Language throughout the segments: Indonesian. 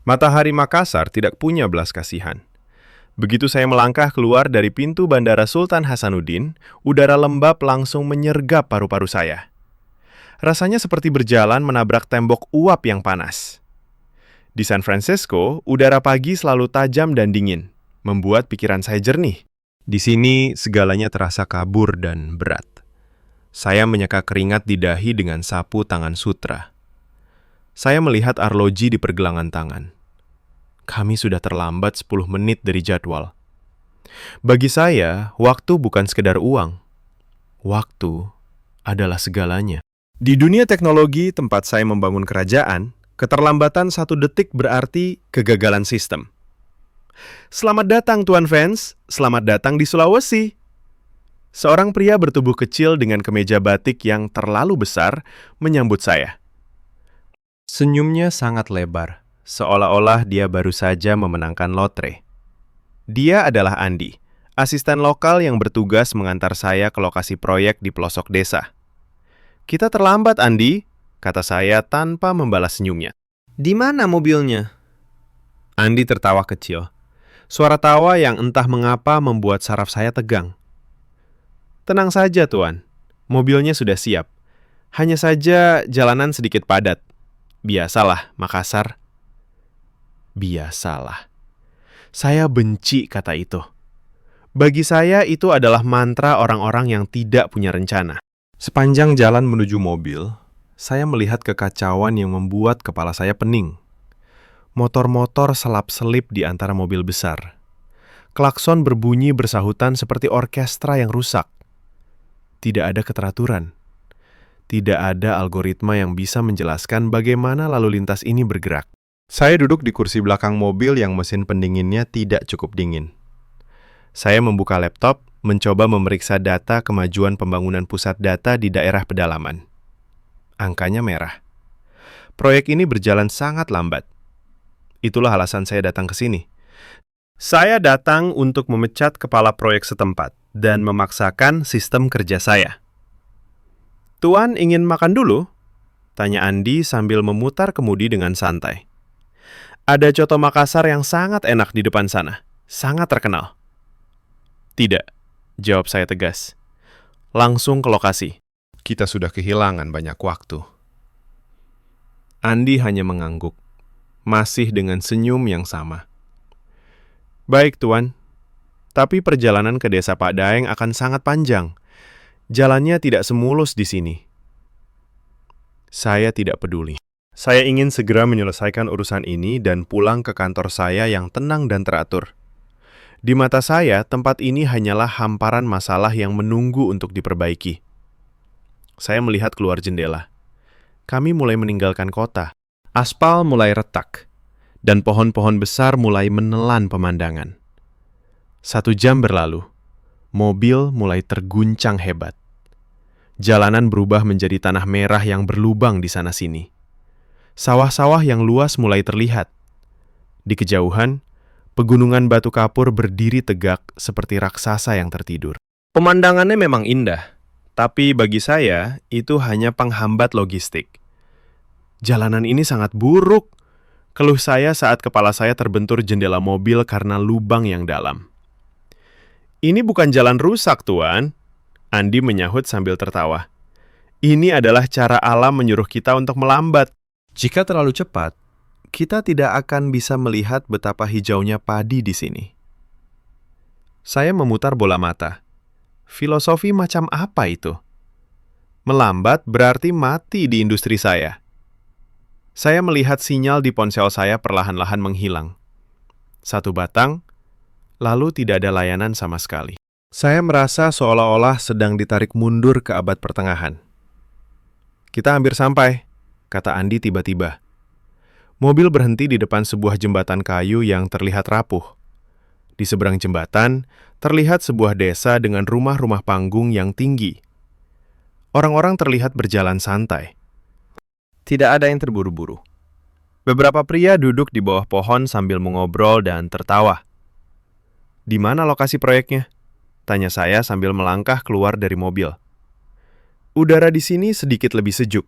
Matahari Makassar tidak punya belas kasihan. Begitu saya melangkah keluar dari pintu Bandara Sultan Hasanuddin, udara lembab langsung menyergap paru-paru saya. Rasanya seperti berjalan menabrak tembok uap yang panas. Di San Francisco, udara pagi selalu tajam dan dingin, membuat pikiran saya jernih. Di sini, segalanya terasa kabur dan berat. Saya menyeka keringat di dahi dengan sapu tangan sutra. Saya melihat arloji di pergelangan tangan. Kami sudah terlambat 10 menit dari jadwal. Bagi saya, waktu bukan sekedar uang. Waktu adalah segalanya. Di dunia teknologi tempat saya membangun kerajaan, keterlambatan 1 detik berarti kegagalan sistem. Selamat datang Tuan Vance, selamat datang di Sulawesi. Seorang pria bertubuh kecil dengan kemeja batik yang terlalu besar menyambut saya. Senyumnya sangat lebar, seolah-olah dia baru saja memenangkan lotre. Dia adalah Andi, asisten lokal yang bertugas mengantar saya ke lokasi proyek di pelosok desa. "Kita terlambat, Andi," kata saya tanpa membalas senyumnya. "Di mana mobilnya?" Andi tertawa kecil. Suara tawa yang entah mengapa membuat saraf saya tegang. "Tenang saja, Tuan. Mobilnya sudah siap. Hanya saja jalanan sedikit padat. Biasalah, Makassar." Biasalah. Saya benci kata itu. Bagi saya itu adalah mantra orang-orang yang tidak punya rencana. Sepanjang jalan menuju mobil, saya melihat kekacauan yang membuat kepala saya pening. Motor-motor selap-selip di antara mobil besar. Klakson berbunyi bersahutan seperti orkestra yang rusak. Tidak ada keteraturan. Tidak ada algoritma yang bisa menjelaskan bagaimana lalu lintas ini bergerak. Saya duduk di kursi belakang mobil yang mesin pendinginnya tidak cukup dingin. Saya membuka laptop, mencoba memeriksa data kemajuan pembangunan pusat data di daerah pedalaman. Angkanya merah. Proyek ini berjalan sangat lambat. Itulah alasan saya datang ke sini. Saya datang untuk memecat kepala proyek setempat dan memaksakan sistem kerja saya. "Tuan ingin makan dulu?" tanya Andi sambil memutar kemudi dengan santai. "Ada coto Makassar yang sangat enak di depan sana, sangat terkenal." "Tidak," jawab saya tegas. "Langsung ke lokasi. Kita sudah kehilangan banyak waktu." Andi hanya mengangguk, masih dengan senyum yang sama. "Baik, Tuan. Tapi perjalanan ke desa Pak Daeng akan sangat panjang. Jalannya tidak semulus di sini." Saya tidak peduli. Saya ingin segera menyelesaikan urusan ini dan pulang ke kantor saya yang tenang dan teratur. Di mata saya, tempat ini hanyalah hamparan masalah yang menunggu untuk diperbaiki. Saya melihat keluar jendela. Kami mulai meninggalkan kota. Aspal mulai retak, dan pohon-pohon besar mulai menelan pemandangan. 1 jam berlalu, mobil mulai terguncang hebat. Jalanan berubah menjadi tanah merah yang berlubang di sana-sini. Sawah-sawah yang luas mulai terlihat. Di kejauhan, pegunungan batu kapur berdiri tegak seperti raksasa yang tertidur. Pemandangannya memang indah, tapi bagi saya itu hanya penghambat logistik. "Jalanan ini sangat buruk," keluh saya saat kepala saya terbentur jendela mobil karena lubang yang dalam. "Ini bukan jalan rusak, Tuan," Andi menyahut sambil tertawa. "Ini adalah cara alam menyuruh kita untuk melambat. Jika terlalu cepat, kita tidak akan bisa melihat betapa hijaunya padi di sini." Saya memutar bola mata. Filosofi macam apa itu? Melambat berarti mati di industri saya. Saya melihat sinyal di ponsel saya perlahan-lahan menghilang. 1 batang, lalu tidak ada layanan sama sekali. Saya merasa seolah-olah sedang ditarik mundur ke abad pertengahan. "Kita hampir sampai," kata Andi tiba-tiba. Mobil berhenti di depan sebuah jembatan kayu yang terlihat rapuh. Di seberang jembatan, terlihat sebuah desa dengan rumah-rumah panggung yang tinggi. Orang-orang terlihat berjalan santai. Tidak ada yang terburu-buru. Beberapa pria duduk di bawah pohon sambil mengobrol dan tertawa. "Di mana lokasi proyeknya?" tanya saya sambil melangkah keluar dari mobil. Udara di sini sedikit lebih sejuk,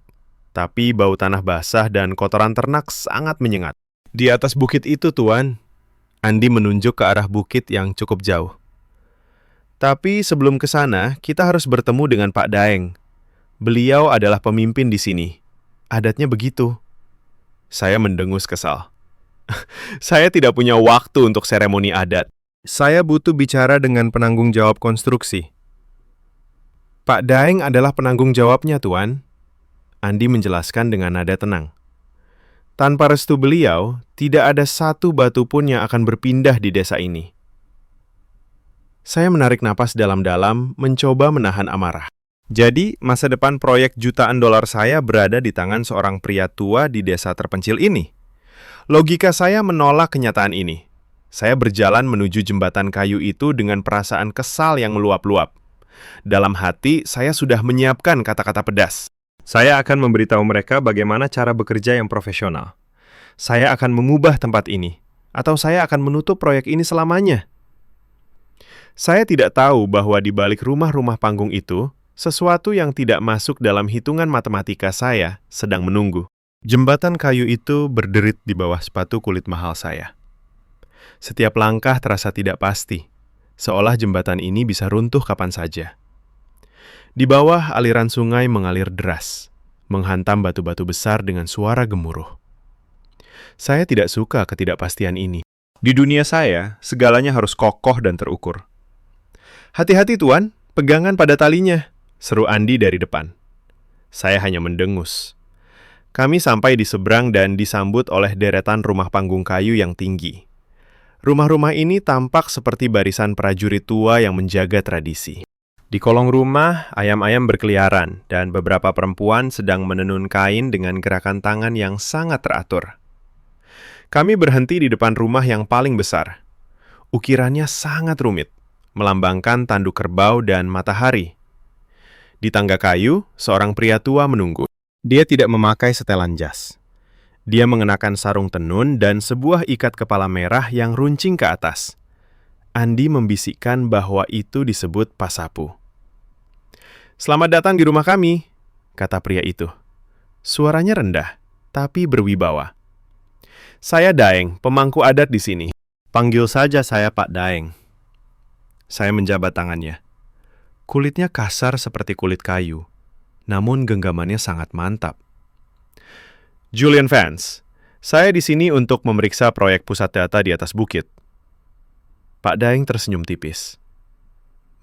tapi bau tanah basah dan kotoran ternak sangat menyengat. Di atas bukit itu, Tuan. Andi menunjuk ke arah bukit yang cukup jauh. Tapi sebelum ke sana, kita harus bertemu dengan Pak Daeng. Beliau adalah pemimpin di sini. Adatnya begitu. Saya mendengus kesal. Saya tidak punya waktu untuk seremoni adat. Saya butuh bicara dengan penanggung jawab konstruksi. Pak Daeng adalah penanggung jawabnya, Tuan. Andi menjelaskan dengan nada tenang. Tanpa restu beliau, tidak ada satu batu pun yang akan berpindah di desa ini. Saya menarik napas dalam-dalam, mencoba menahan amarah. Jadi, masa depan proyek jutaan dolar saya berada di tangan seorang pria tua di desa terpencil ini. Logika saya menolak kenyataan ini. Saya berjalan menuju jembatan kayu itu dengan perasaan kesal yang meluap-luap. Dalam hati, saya sudah menyiapkan kata-kata pedas. Saya akan memberitahu mereka bagaimana cara bekerja yang profesional. Saya akan mengubah tempat ini, atau saya akan menutup proyek ini selamanya. Saya tidak tahu bahwa di balik rumah-rumah panggung itu, sesuatu yang tidak masuk dalam hitungan matematika saya sedang menunggu. Jembatan kayu itu berderit di bawah sepatu kulit mahal saya. Setiap langkah terasa tidak pasti, seolah jembatan ini bisa runtuh kapan saja. Di bawah, aliran sungai mengalir deras, menghantam batu-batu besar dengan suara gemuruh. Saya tidak suka ketidakpastian ini. Di dunia saya, segalanya harus kokoh dan terukur. Hati-hati, Tuan, pegangan pada talinya, seru Andi dari depan. Saya hanya mendengus. Kami sampai di seberang dan disambut oleh deretan rumah panggung kayu yang tinggi. Rumah-rumah ini tampak seperti barisan prajurit tua yang menjaga tradisi. Di kolong rumah, ayam-ayam berkeliaran, dan beberapa perempuan sedang menenun kain dengan gerakan tangan yang sangat teratur. Kami berhenti di depan rumah yang paling besar. Ukirannya sangat rumit, melambangkan tanduk kerbau dan matahari. Di tangga kayu, seorang pria tua menunggu. Dia tidak memakai setelan jas. Dia mengenakan sarung tenun dan sebuah ikat kepala merah yang runcing ke atas. Andi membisikkan bahwa itu disebut pasapu. "Selamat datang di rumah kami," kata pria itu. Suaranya rendah, tapi berwibawa. "Saya Daeng, pemangku adat di sini. Panggil saja saya Pak Daeng." Saya menjabat tangannya. Kulitnya kasar seperti kulit kayu, namun genggamannya sangat mantap. "Julian Vance, saya di sini untuk memeriksa proyek pusat data di atas bukit." Pak Daeng tersenyum tipis.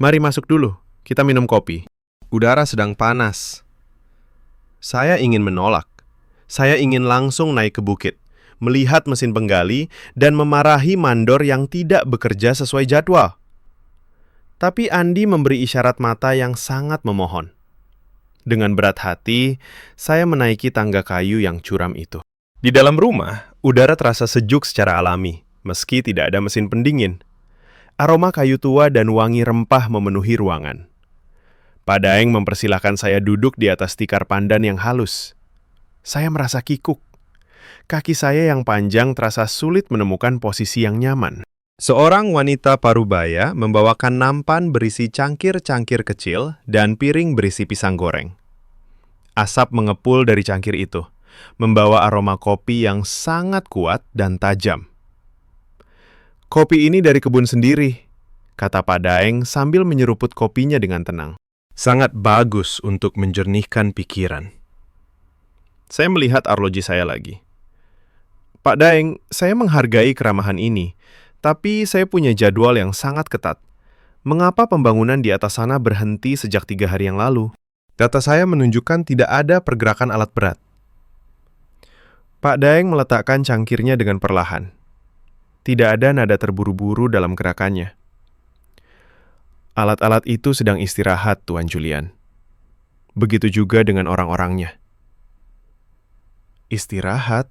"Mari masuk dulu, kita minum kopi. Udara sedang panas." Saya ingin menolak. Saya ingin langsung naik ke bukit, melihat mesin penggali, dan memarahi mandor yang tidak bekerja sesuai jadwal. Tapi Andi memberi isyarat mata yang sangat memohon. Dengan berat hati, saya menaiki tangga kayu yang curam itu. Di dalam rumah, udara terasa sejuk secara alami, meski tidak ada mesin pendingin. Aroma kayu tua dan wangi rempah memenuhi ruangan. Pak Daeng mempersilahkan saya duduk di atas tikar pandan yang halus. Saya merasa kikuk. Kaki saya yang panjang terasa sulit menemukan posisi yang nyaman. Seorang wanita parubaya membawakan nampan berisi cangkir-cangkir kecil dan piring berisi pisang goreng. Asap mengepul dari cangkir itu, membawa aroma kopi yang sangat kuat dan tajam. "Kopi ini dari kebun sendiri," kata Pak Daeng sambil menyeruput kopinya dengan tenang. "Sangat bagus untuk menjernihkan pikiran." Saya melihat arloji saya lagi. "Pak Daeng, saya menghargai keramahan ini, tapi saya punya jadwal yang sangat ketat. Mengapa pembangunan di atas sana berhenti sejak 3 hari yang lalu? Data saya menunjukkan tidak ada pergerakan alat berat." Pak Daeng meletakkan cangkirnya dengan perlahan. Tidak ada nada terburu-buru dalam gerakannya. "Alat-alat itu sedang istirahat, Tuan Julian. Begitu juga dengan orang-orangnya." "Istirahat?"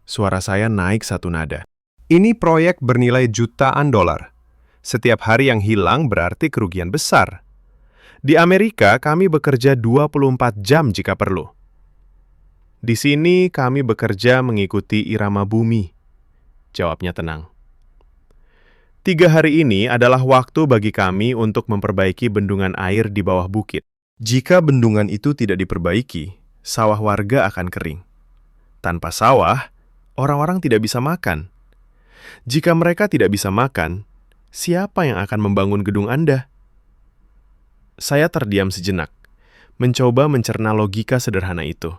Suara saya naik satu nada. "Ini proyek bernilai jutaan dolar. Setiap hari yang hilang berarti kerugian besar. Di Amerika, kami bekerja 24 jam jika perlu. Di sini, kami bekerja mengikuti irama bumi," jawabnya tenang. 3 hari ini adalah waktu bagi kami untuk memperbaiki bendungan air di bawah bukit. Jika bendungan itu tidak diperbaiki, sawah warga akan kering. Tanpa sawah, orang-orang tidak bisa makan. Jika mereka tidak bisa makan, siapa yang akan membangun gedung Anda? Saya terdiam sejenak, mencoba mencerna logika sederhana itu.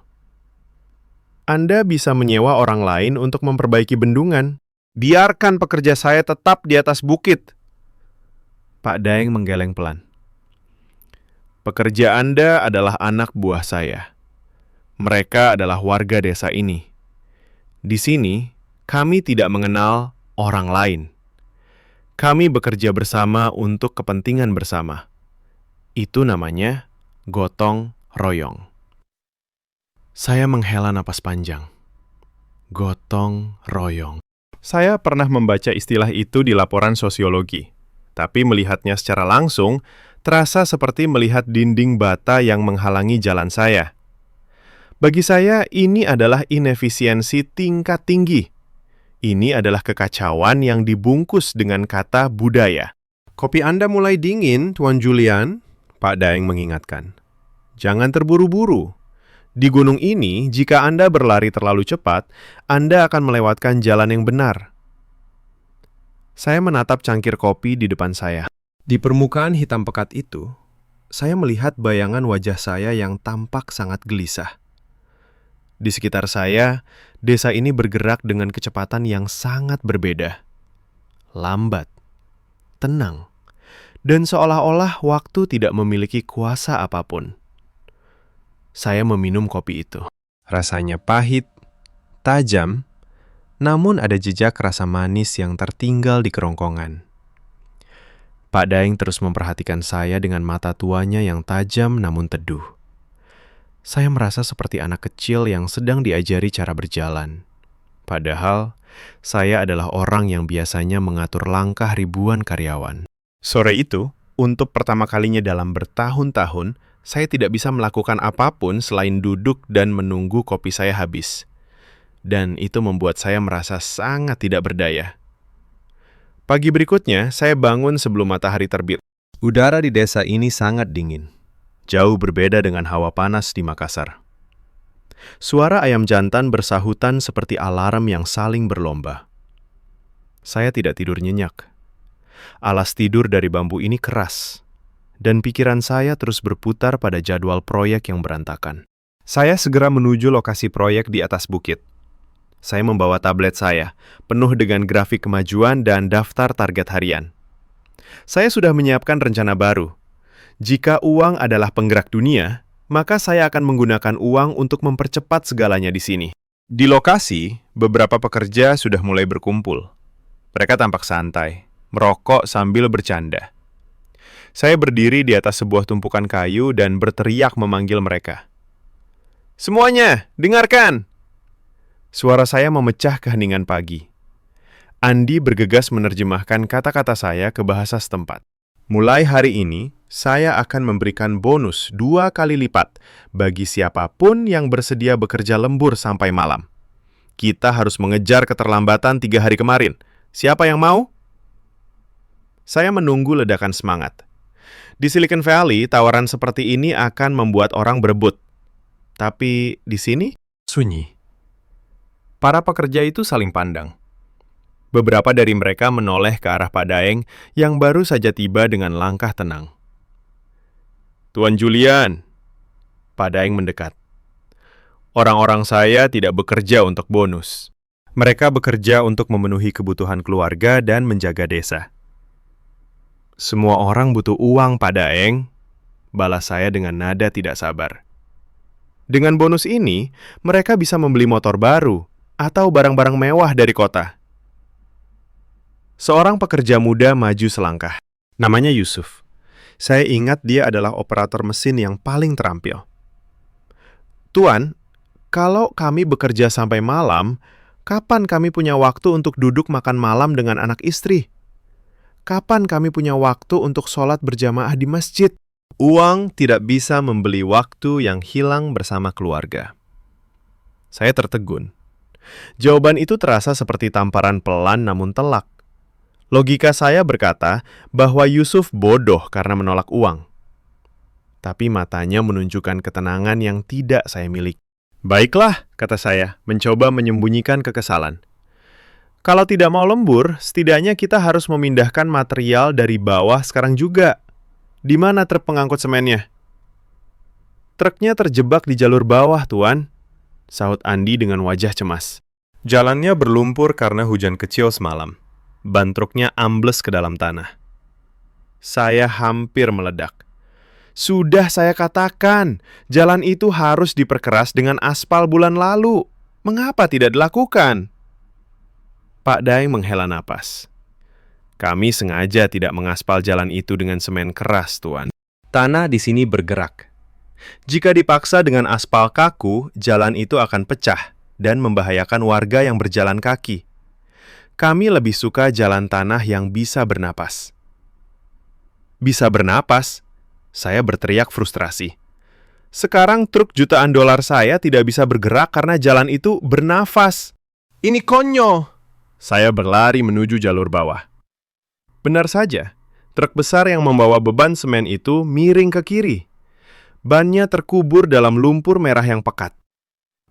Anda bisa menyewa orang lain untuk memperbaiki bendungan. Biarkan pekerja saya tetap di atas bukit. Pak Daeng menggeleng pelan. Pekerja Anda adalah anak buah saya. Mereka adalah warga desa ini. Di sini, kami tidak mengenal orang lain. Kami bekerja bersama untuk kepentingan bersama. Itu namanya gotong royong. Saya menghela napas panjang. Gotong royong. Saya pernah membaca istilah itu di laporan sosiologi, tapi melihatnya secara langsung terasa seperti melihat dinding bata yang menghalangi jalan saya. Bagi saya, ini adalah inefisiensi tingkat tinggi. Ini adalah kekacauan yang dibungkus dengan kata budaya. Kopi Anda mulai dingin, Tuan Julian, Pak Daeng mengingatkan. Jangan terburu-buru. Di gunung ini, jika Anda berlari terlalu cepat, Anda akan melewatkan jalan yang benar. Saya menatap cangkir kopi di depan saya. Di permukaan hitam pekat itu, saya melihat bayangan wajah saya yang tampak sangat gelisah. Di sekitar saya, desa ini bergerak dengan kecepatan yang sangat berbeda. Lambat, tenang, dan seolah-olah waktu tidak memiliki kuasa apapun. Saya meminum kopi itu. Rasanya pahit, tajam, namun ada jejak rasa manis yang tertinggal di kerongkongan. Pak Daeng terus memperhatikan saya dengan mata tuanya yang tajam namun teduh. Saya merasa seperti anak kecil yang sedang diajari cara berjalan. Padahal, saya adalah orang yang biasanya mengatur langkah ribuan karyawan. Sore itu, untuk pertama kalinya dalam bertahun-tahun, saya tidak bisa melakukan apapun selain duduk dan menunggu kopi saya habis. Dan itu membuat saya merasa sangat tidak berdaya. Pagi berikutnya, saya bangun sebelum matahari terbit. Udara di desa ini sangat dingin. Jauh berbeda dengan hawa panas di Makassar. Suara ayam jantan bersahutan seperti alarm yang saling berlomba. Saya tidak tidur nyenyak. Alas tidur dari bambu ini keras. Dan pikiran saya terus berputar pada jadwal proyek yang berantakan. Saya segera menuju lokasi proyek di atas bukit. Saya membawa tablet saya, penuh dengan grafik kemajuan dan daftar target harian. Saya sudah menyiapkan rencana baru. Jika uang adalah penggerak dunia, maka saya akan menggunakan uang untuk mempercepat segalanya di sini. Di lokasi, beberapa pekerja sudah mulai berkumpul. Mereka tampak santai, merokok sambil bercanda. Saya berdiri di atas sebuah tumpukan kayu dan berteriak memanggil mereka. Semuanya, dengarkan! Suara saya memecah keheningan pagi. Andi bergegas menerjemahkan kata-kata saya ke bahasa setempat. Mulai hari ini, saya akan memberikan bonus 2 kali lipat bagi siapapun yang bersedia bekerja lembur sampai malam. Kita harus mengejar keterlambatan 3 hari kemarin. Siapa yang mau? Saya menunggu ledakan semangat. Di Silicon Valley, tawaran seperti ini akan membuat orang berebut. Tapi di sini, sunyi. Para pekerja itu saling pandang. Beberapa dari mereka menoleh ke arah Pak Daeng yang baru saja tiba dengan langkah tenang. Tuan Julian, Pak Daeng mendekat. Orang-orang saya tidak bekerja untuk bonus. Mereka bekerja untuk memenuhi kebutuhan keluarga dan menjaga desa. Semua orang butuh uang, Pak Daeng, balas saya dengan nada tidak sabar. Dengan bonus ini, mereka bisa membeli motor baru atau barang-barang mewah dari kota. Seorang pekerja muda maju selangkah. Namanya Yusuf. Saya ingat dia adalah operator mesin yang paling terampil. Tuan, kalau kami bekerja sampai malam, kapan kami punya waktu untuk duduk makan malam dengan anak istri? Kapan kami punya waktu untuk sholat berjamaah di masjid? Uang tidak bisa membeli waktu yang hilang bersama keluarga. Saya tertegun. Jawaban itu terasa seperti tamparan pelan namun telak. Logika saya berkata bahwa Yusuf bodoh karena menolak uang. Tapi matanya menunjukkan ketenangan yang tidak saya miliki. Baiklah, kata saya, mencoba menyembunyikan kekesalan. Kalau tidak mau lembur, setidaknya kita harus memindahkan material dari bawah sekarang juga. Di mana truk pengangkut semennya? Truknya terjebak di jalur bawah, Tuan, sahut Andi dengan wajah cemas. Jalannya berlumpur karena hujan kecil semalam. Ban truknya ambles ke dalam tanah. Saya hampir meledak. Sudah saya katakan, jalan itu harus diperkeras dengan aspal bulan lalu. Mengapa tidak dilakukan? Pak Daeng menghela napas. Kami sengaja tidak mengaspal jalan itu dengan semen keras, Tuan. Tanah di sini bergerak. Jika dipaksa dengan aspal kaku, jalan itu akan pecah dan membahayakan warga yang berjalan kaki. Kami lebih suka jalan tanah yang bisa bernapas. Bisa bernapas? Saya berteriak frustrasi. Sekarang truk jutaan dolar saya tidak bisa bergerak karena jalan itu bernafas. Ini konyol! Saya berlari menuju jalur bawah. Benar saja, truk besar yang membawa beban semen itu miring ke kiri. Bannya terkubur dalam lumpur merah yang pekat.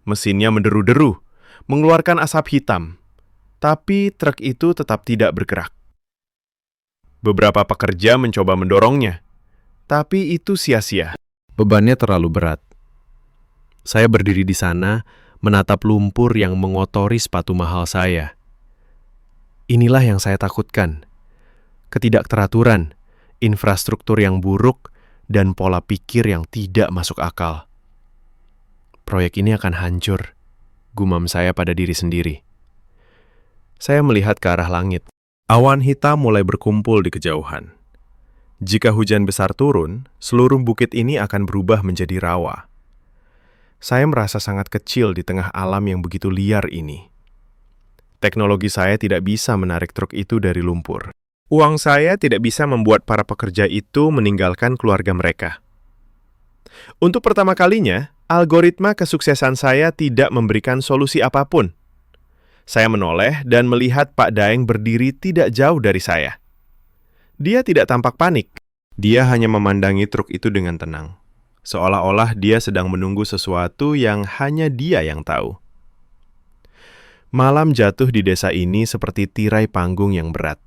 Mesinnya menderu-deru, mengeluarkan asap hitam. Tapi truk itu tetap tidak bergerak. Beberapa pekerja mencoba mendorongnya, tapi itu sia-sia. Bebannya terlalu berat. Saya berdiri di sana, menatap lumpur yang mengotori sepatu mahal saya. Inilah yang saya takutkan. Ketidakteraturan, infrastruktur yang buruk, dan pola pikir yang tidak masuk akal. Proyek ini akan hancur, gumam saya pada diri sendiri. Saya melihat ke arah langit. Awan hitam mulai berkumpul di kejauhan. Jika hujan besar turun, seluruh bukit ini akan berubah menjadi rawa. Saya merasa sangat kecil di tengah alam yang begitu liar ini. Teknologi saya tidak bisa menarik truk itu dari lumpur. Uang saya tidak bisa membuat para pekerja itu meninggalkan keluarga mereka. Untuk pertama kalinya, algoritma kesuksesan saya tidak memberikan solusi apapun. Saya menoleh dan melihat Pak Daeng berdiri tidak jauh dari saya. Dia tidak tampak panik. Dia hanya memandangi truk itu dengan tenang. Seolah-olah dia sedang menunggu sesuatu yang hanya dia yang tahu. Malam jatuh di desa ini seperti tirai panggung yang berat.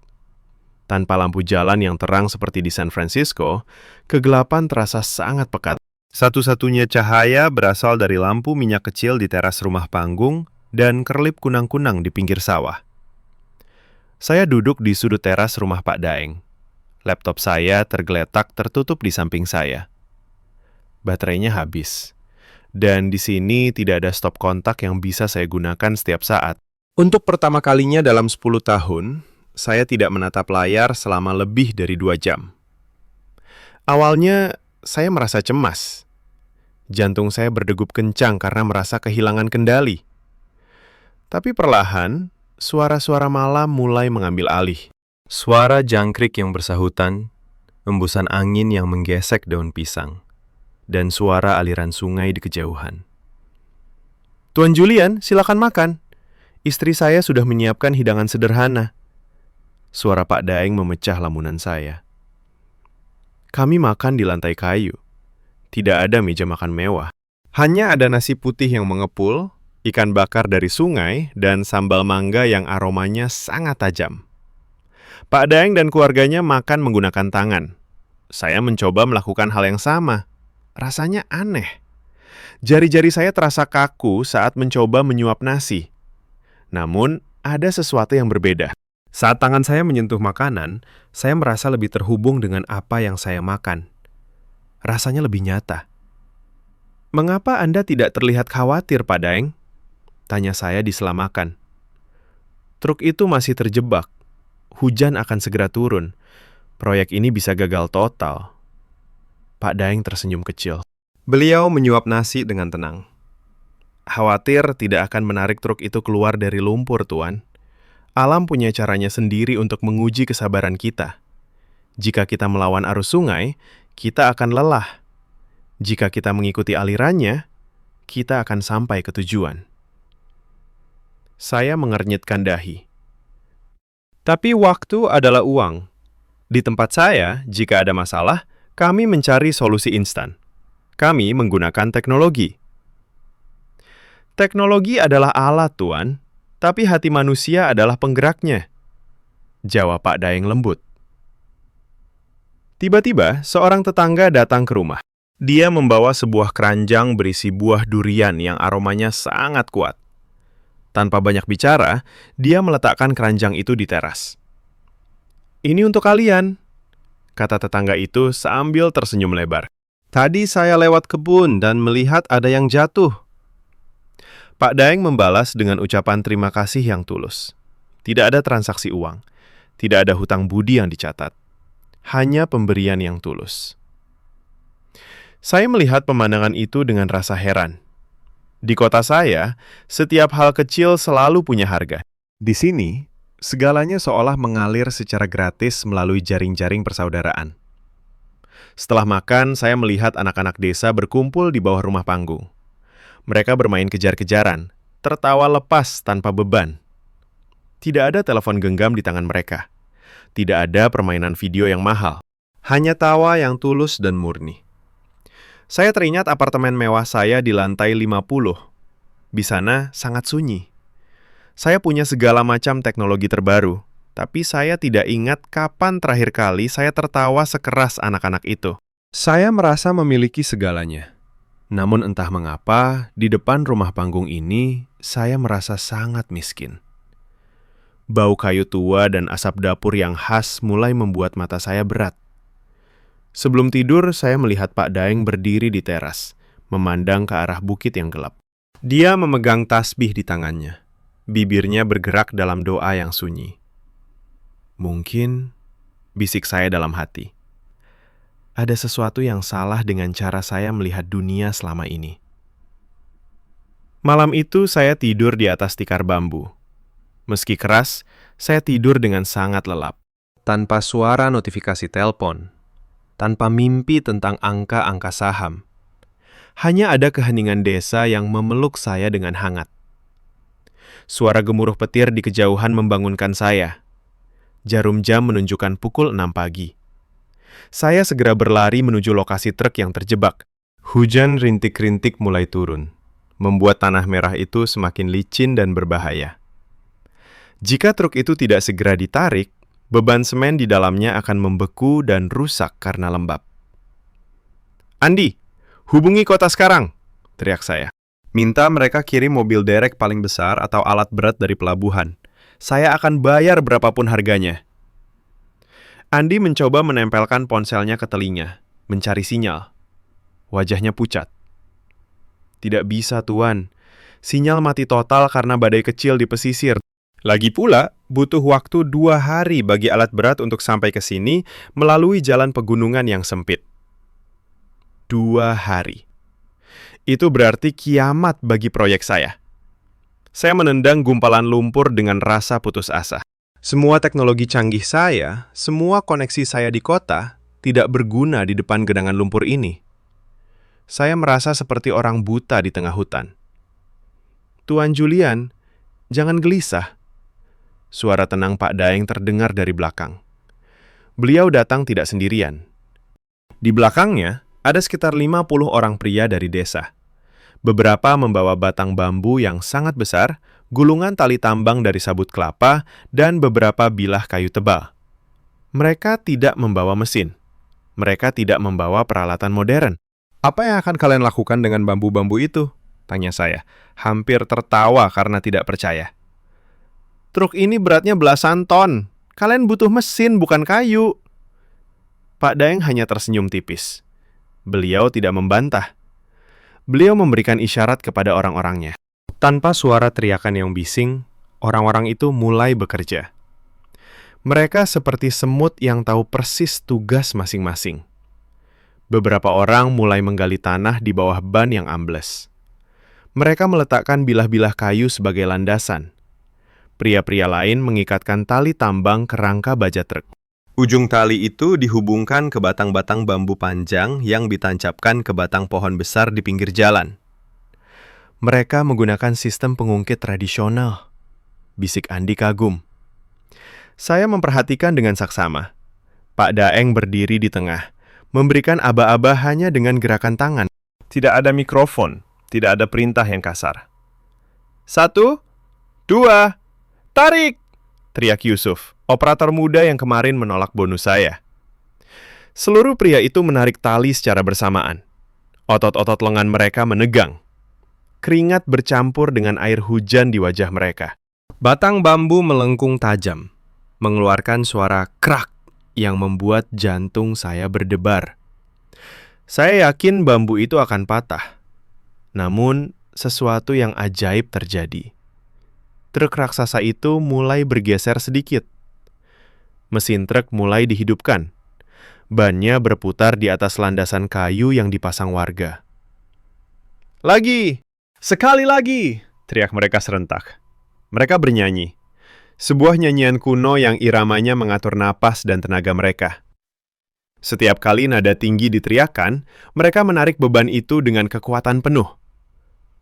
Tanpa lampu jalan yang terang seperti di San Francisco, kegelapan terasa sangat pekat. Satu-satunya cahaya berasal dari lampu minyak kecil di teras rumah panggung dan kerlip kunang-kunang di pinggir sawah. Saya duduk di sudut teras rumah Pak Daeng. Laptop saya tergeletak tertutup di samping saya. Baterainya habis. Dan di sini tidak ada stop kontak yang bisa saya gunakan setiap saat. Untuk pertama kalinya dalam 10 tahun, saya tidak menatap layar selama lebih dari 2 jam. Awalnya, saya merasa cemas. Jantung saya berdegup kencang karena merasa kehilangan kendali. Tapi perlahan, suara-suara malam mulai mengambil alih. Suara jangkrik yang bersahutan, embusan angin yang menggesek daun pisang, dan suara aliran sungai di kejauhan. Tuan Julian, silakan makan. Istri saya sudah menyiapkan hidangan sederhana. Suara Pak Daeng memecah lamunan saya. Kami makan di lantai kayu. Tidak ada meja makan mewah. Hanya ada nasi putih yang mengepul, ikan bakar dari sungai, dan sambal mangga yang aromanya sangat tajam. Pak Daeng dan keluarganya makan menggunakan tangan. Saya mencoba melakukan hal yang sama. Rasanya aneh. Jari-jari saya terasa kaku saat mencoba menyuap nasi. Namun, ada sesuatu yang berbeda. Saat tangan saya menyentuh makanan, saya merasa lebih terhubung dengan apa yang saya makan. Rasanya lebih nyata. Mengapa Anda tidak terlihat khawatir, Pak Daeng? Tanya saya di sela makan. Truk itu masih terjebak. Hujan akan segera turun. Proyek ini bisa gagal total. Pak Daeng tersenyum kecil. Beliau menyuap nasi dengan tenang. Khawatir tidak akan menarik truk itu keluar dari lumpur, Tuan. Alam punya caranya sendiri untuk menguji kesabaran kita. Jika kita melawan arus sungai, kita akan lelah. Jika kita mengikuti alirannya, kita akan sampai ke tujuan. Saya mengernyitkan dahi. Tapi waktu adalah uang. Di tempat saya, jika ada masalah, kami mencari solusi instan. Kami menggunakan teknologi. Teknologi adalah alat, Tuan, tapi hati manusia adalah penggeraknya, jawab Pak Daeng lembut. Tiba-tiba, seorang tetangga datang ke rumah. Dia membawa sebuah keranjang berisi buah durian yang aromanya sangat kuat. Tanpa banyak bicara, dia meletakkan keranjang itu di teras. "Ini untuk kalian," kata tetangga itu sambil tersenyum lebar. "Tadi saya lewat kebun dan melihat ada yang jatuh." Pak Daeng membalas dengan ucapan terima kasih yang tulus. Tidak ada transaksi uang, tidak ada hutang budi yang dicatat. Hanya pemberian yang tulus. Saya melihat pemandangan itu dengan rasa heran. Di kota saya, setiap hal kecil selalu punya harga. Di sini, segalanya seolah mengalir secara gratis melalui jaring-jaring persaudaraan. Setelah makan, saya melihat anak-anak desa berkumpul di bawah rumah panggung. Mereka bermain kejar-kejaran, tertawa lepas tanpa beban. Tidak ada telepon genggam di tangan mereka. Tidak ada permainan video yang mahal. Hanya tawa yang tulus dan murni. Saya teringat apartemen mewah saya di lantai 50. Di sana sangat sunyi. Saya punya segala macam teknologi terbaru, tapi saya tidak ingat kapan terakhir kali saya tertawa sekeras anak-anak itu. Saya merasa memiliki segalanya. Namun entah mengapa, di depan rumah panggung ini, saya merasa sangat miskin. Bau kayu tua dan asap dapur yang khas mulai membuat mata saya berat. Sebelum tidur, saya melihat Pak Daeng berdiri di teras, memandang ke arah bukit yang gelap. Dia memegang tasbih di tangannya. Bibirnya bergerak dalam doa yang sunyi. "Mungkin," bisik saya dalam hati, "ada sesuatu yang salah dengan cara saya melihat dunia selama ini." Malam itu saya tidur di atas tikar bambu. Meski keras, saya tidur dengan sangat lelap. Tanpa suara notifikasi telepon, tanpa mimpi tentang angka-angka saham. Hanya ada keheningan desa yang memeluk saya dengan hangat. Suara gemuruh petir di kejauhan membangunkan saya. Jarum jam menunjukkan pukul 6 pagi. Saya segera berlari menuju lokasi truk yang terjebak. Hujan rintik-rintik mulai turun, membuat tanah merah itu semakin licin dan berbahaya. Jika truk itu tidak segera ditarik, beban semen di dalamnya akan membeku dan rusak karena lembab. "Andi, hubungi kota sekarang," teriak saya. "Minta mereka kirim mobil derek paling besar atau alat berat dari pelabuhan. Saya akan bayar berapapun harganya." Andi mencoba menempelkan ponselnya ke telinga, mencari sinyal. Wajahnya pucat. "Tidak bisa, Tuan. Sinyal mati total karena badai kecil di pesisir. Lagi pula, butuh waktu 2 hari bagi alat berat untuk sampai ke sini melalui jalan pegunungan yang sempit." 2 hari. Itu berarti kiamat bagi proyek saya. Saya menendang gumpalan lumpur dengan rasa putus asa. Semua teknologi canggih saya, semua koneksi saya di kota, tidak berguna di depan genangan lumpur ini. Saya merasa seperti orang buta di tengah hutan. "Tuan Julian, jangan gelisah." Suara tenang Pak Daeng terdengar dari belakang. Beliau datang tidak sendirian. Di belakangnya, ada sekitar 50 orang pria dari desa. Beberapa membawa batang bambu yang sangat besar, gulungan tali tambang dari sabut kelapa, dan beberapa bilah kayu tebal. Mereka tidak membawa mesin. Mereka tidak membawa peralatan modern. "Apa yang akan kalian lakukan dengan bambu-bambu itu?" tanya saya, hampir tertawa karena tidak percaya. "Truk ini beratnya belasan ton. Kalian butuh mesin, bukan kayu." Pak Daeng hanya tersenyum tipis. Beliau tidak membantah. Beliau memberikan isyarat kepada orang-orangnya. Tanpa suara teriakan yang bising, orang-orang itu mulai bekerja. Mereka seperti semut yang tahu persis tugas masing-masing. Beberapa orang mulai menggali tanah di bawah ban yang ambles. Mereka meletakkan bilah-bilah kayu sebagai landasan. Pria-pria lain mengikatkan tali tambang ke rangka baja truk. Ujung tali itu dihubungkan ke batang-batang bambu panjang yang ditancapkan ke batang pohon besar di pinggir jalan. Mereka menggunakan sistem pengungkit tradisional, bisik Andi kagum. Saya memperhatikan dengan saksama. Pak Daeng berdiri di tengah, memberikan aba-aba hanya dengan gerakan tangan. Tidak ada mikrofon, tidak ada perintah yang kasar. 1, 2, tarik! Teriak Yusuf, operator muda yang kemarin menolak bonus saya. Seluruh pria itu menarik tali secara bersamaan. Otot-otot lengan mereka menegang. Keringat bercampur dengan air hujan di wajah mereka. Batang bambu melengkung tajam, mengeluarkan suara krak yang membuat jantung saya berdebar. Saya yakin bambu itu akan patah. Namun, sesuatu yang ajaib terjadi. Truk raksasa itu mulai bergeser sedikit. Mesin truk mulai dihidupkan. Bannya berputar di atas landasan kayu yang dipasang warga. "Lagi! Sekali lagi!" teriak mereka serentak. Mereka bernyanyi. Sebuah nyanyian kuno yang iramanya mengatur napas dan tenaga mereka. Setiap kali nada tinggi diteriakkan, mereka menarik beban itu dengan kekuatan penuh.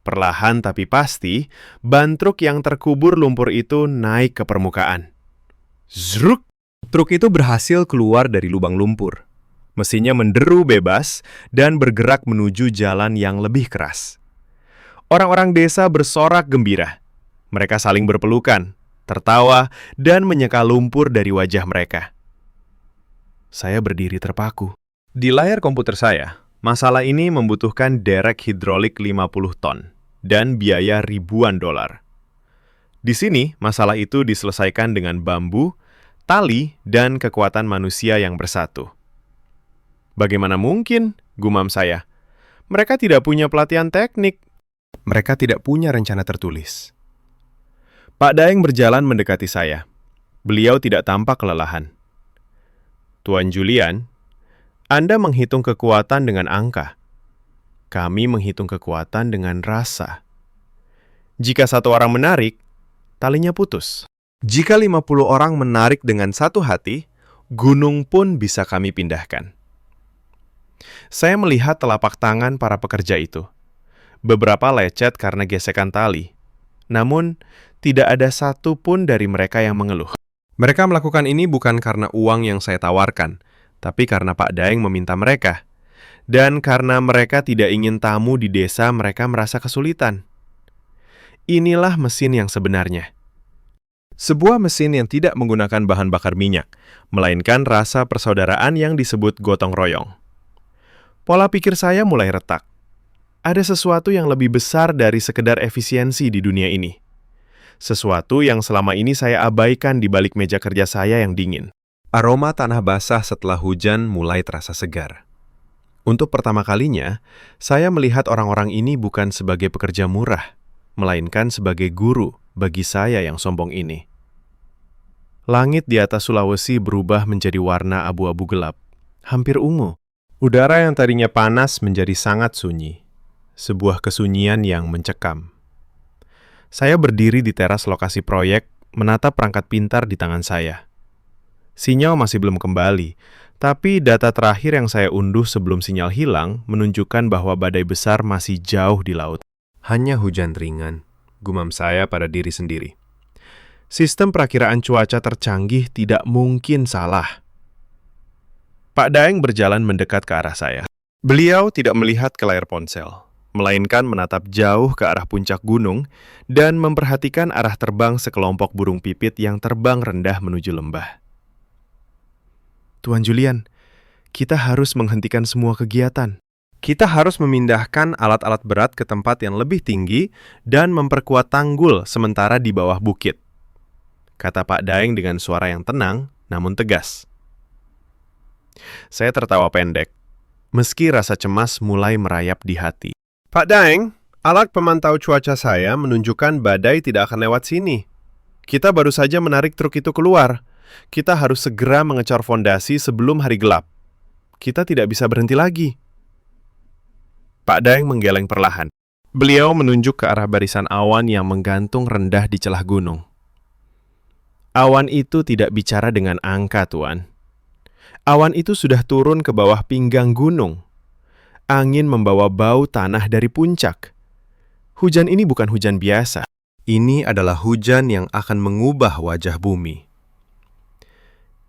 Perlahan tapi pasti, ban truk yang terkubur lumpur itu naik ke permukaan. Zruk! Truk itu berhasil keluar dari lubang lumpur. Mesinnya menderu bebas dan bergerak menuju jalan yang lebih keras. Orang-orang desa bersorak gembira. Mereka saling berpelukan, tertawa, dan menyeka lumpur dari wajah mereka. Saya berdiri terpaku. Di layar komputer saya, masalah ini membutuhkan derek hidrolik 50 ton dan biaya ribuan dolar. Di sini, masalah itu diselesaikan dengan bambu, tali, dan kekuatan manusia yang bersatu. Bagaimana mungkin, gumam saya. Mereka tidak punya pelatihan teknik. Mereka tidak punya rencana tertulis. Pak Daeng berjalan mendekati saya. Beliau tidak tampak kelelahan. "Tuan Julian, Anda menghitung kekuatan dengan angka. Kami menghitung kekuatan dengan rasa. Jika satu orang menarik, talinya putus. Jika 50 orang menarik dengan satu hati, gunung pun bisa kami pindahkan." Saya melihat telapak tangan para pekerja itu. Beberapa lecet karena gesekan tali. Namun, tidak ada satu pun dari mereka yang mengeluh. Mereka melakukan ini bukan karena uang yang saya tawarkan, tapi karena Pak Daeng meminta mereka. Dan karena mereka tidak ingin tamu di desa mereka merasa kesulitan. Inilah mesin yang sebenarnya. Sebuah mesin yang tidak menggunakan bahan bakar minyak, melainkan rasa persaudaraan yang disebut gotong royong. Pola pikir saya mulai retak. Ada sesuatu yang lebih besar dari sekedar efisiensi di dunia ini. Sesuatu yang selama ini saya abaikan di balik meja kerja saya yang dingin. Aroma tanah basah setelah hujan mulai terasa segar. Untuk pertama kalinya, saya melihat orang-orang ini bukan sebagai pekerja murah, melainkan sebagai guru bagi saya yang sombong ini. Langit di atas Sulawesi berubah menjadi warna abu-abu gelap, hampir ungu. Udara yang tadinya panas menjadi sangat sunyi. Sebuah kesunyian yang mencekam. Saya berdiri di teras lokasi proyek, menatap perangkat pintar di tangan saya. Sinyal masih belum kembali, tapi data terakhir yang saya unduh sebelum sinyal hilang menunjukkan bahwa badai besar masih jauh di laut. Hanya hujan ringan, gumam saya pada diri sendiri. Sistem perakiraan cuaca tercanggih tidak mungkin salah. Pak Daeng berjalan mendekat ke arah saya. Beliau tidak melihat ke layar ponsel, melainkan menatap jauh ke arah puncak gunung dan memperhatikan arah terbang sekelompok burung pipit yang terbang rendah menuju lembah. "Tuan Julian, kita harus menghentikan semua kegiatan. Kita harus memindahkan alat-alat berat ke tempat yang lebih tinggi dan memperkuat tanggul sementara di bawah bukit," kata Pak Daeng dengan suara yang tenang namun tegas. Saya tertawa pendek, meski rasa cemas mulai merayap di hati. "Pak Daeng, alat pemantau cuaca saya menunjukkan badai tidak akan lewat sini. Kita baru saja menarik truk itu keluar. Kita harus segera mengecor fondasi sebelum hari gelap. Kita tidak bisa berhenti lagi." Pak Daeng menggeleng perlahan. Beliau menunjuk ke arah barisan awan yang menggantung rendah di celah gunung. Awan itu tidak bicara dengan angka, Tuan. Awan itu sudah turun ke bawah pinggang gunung. Angin membawa bau tanah dari puncak. Hujan ini bukan hujan biasa. Ini adalah hujan yang akan mengubah wajah bumi.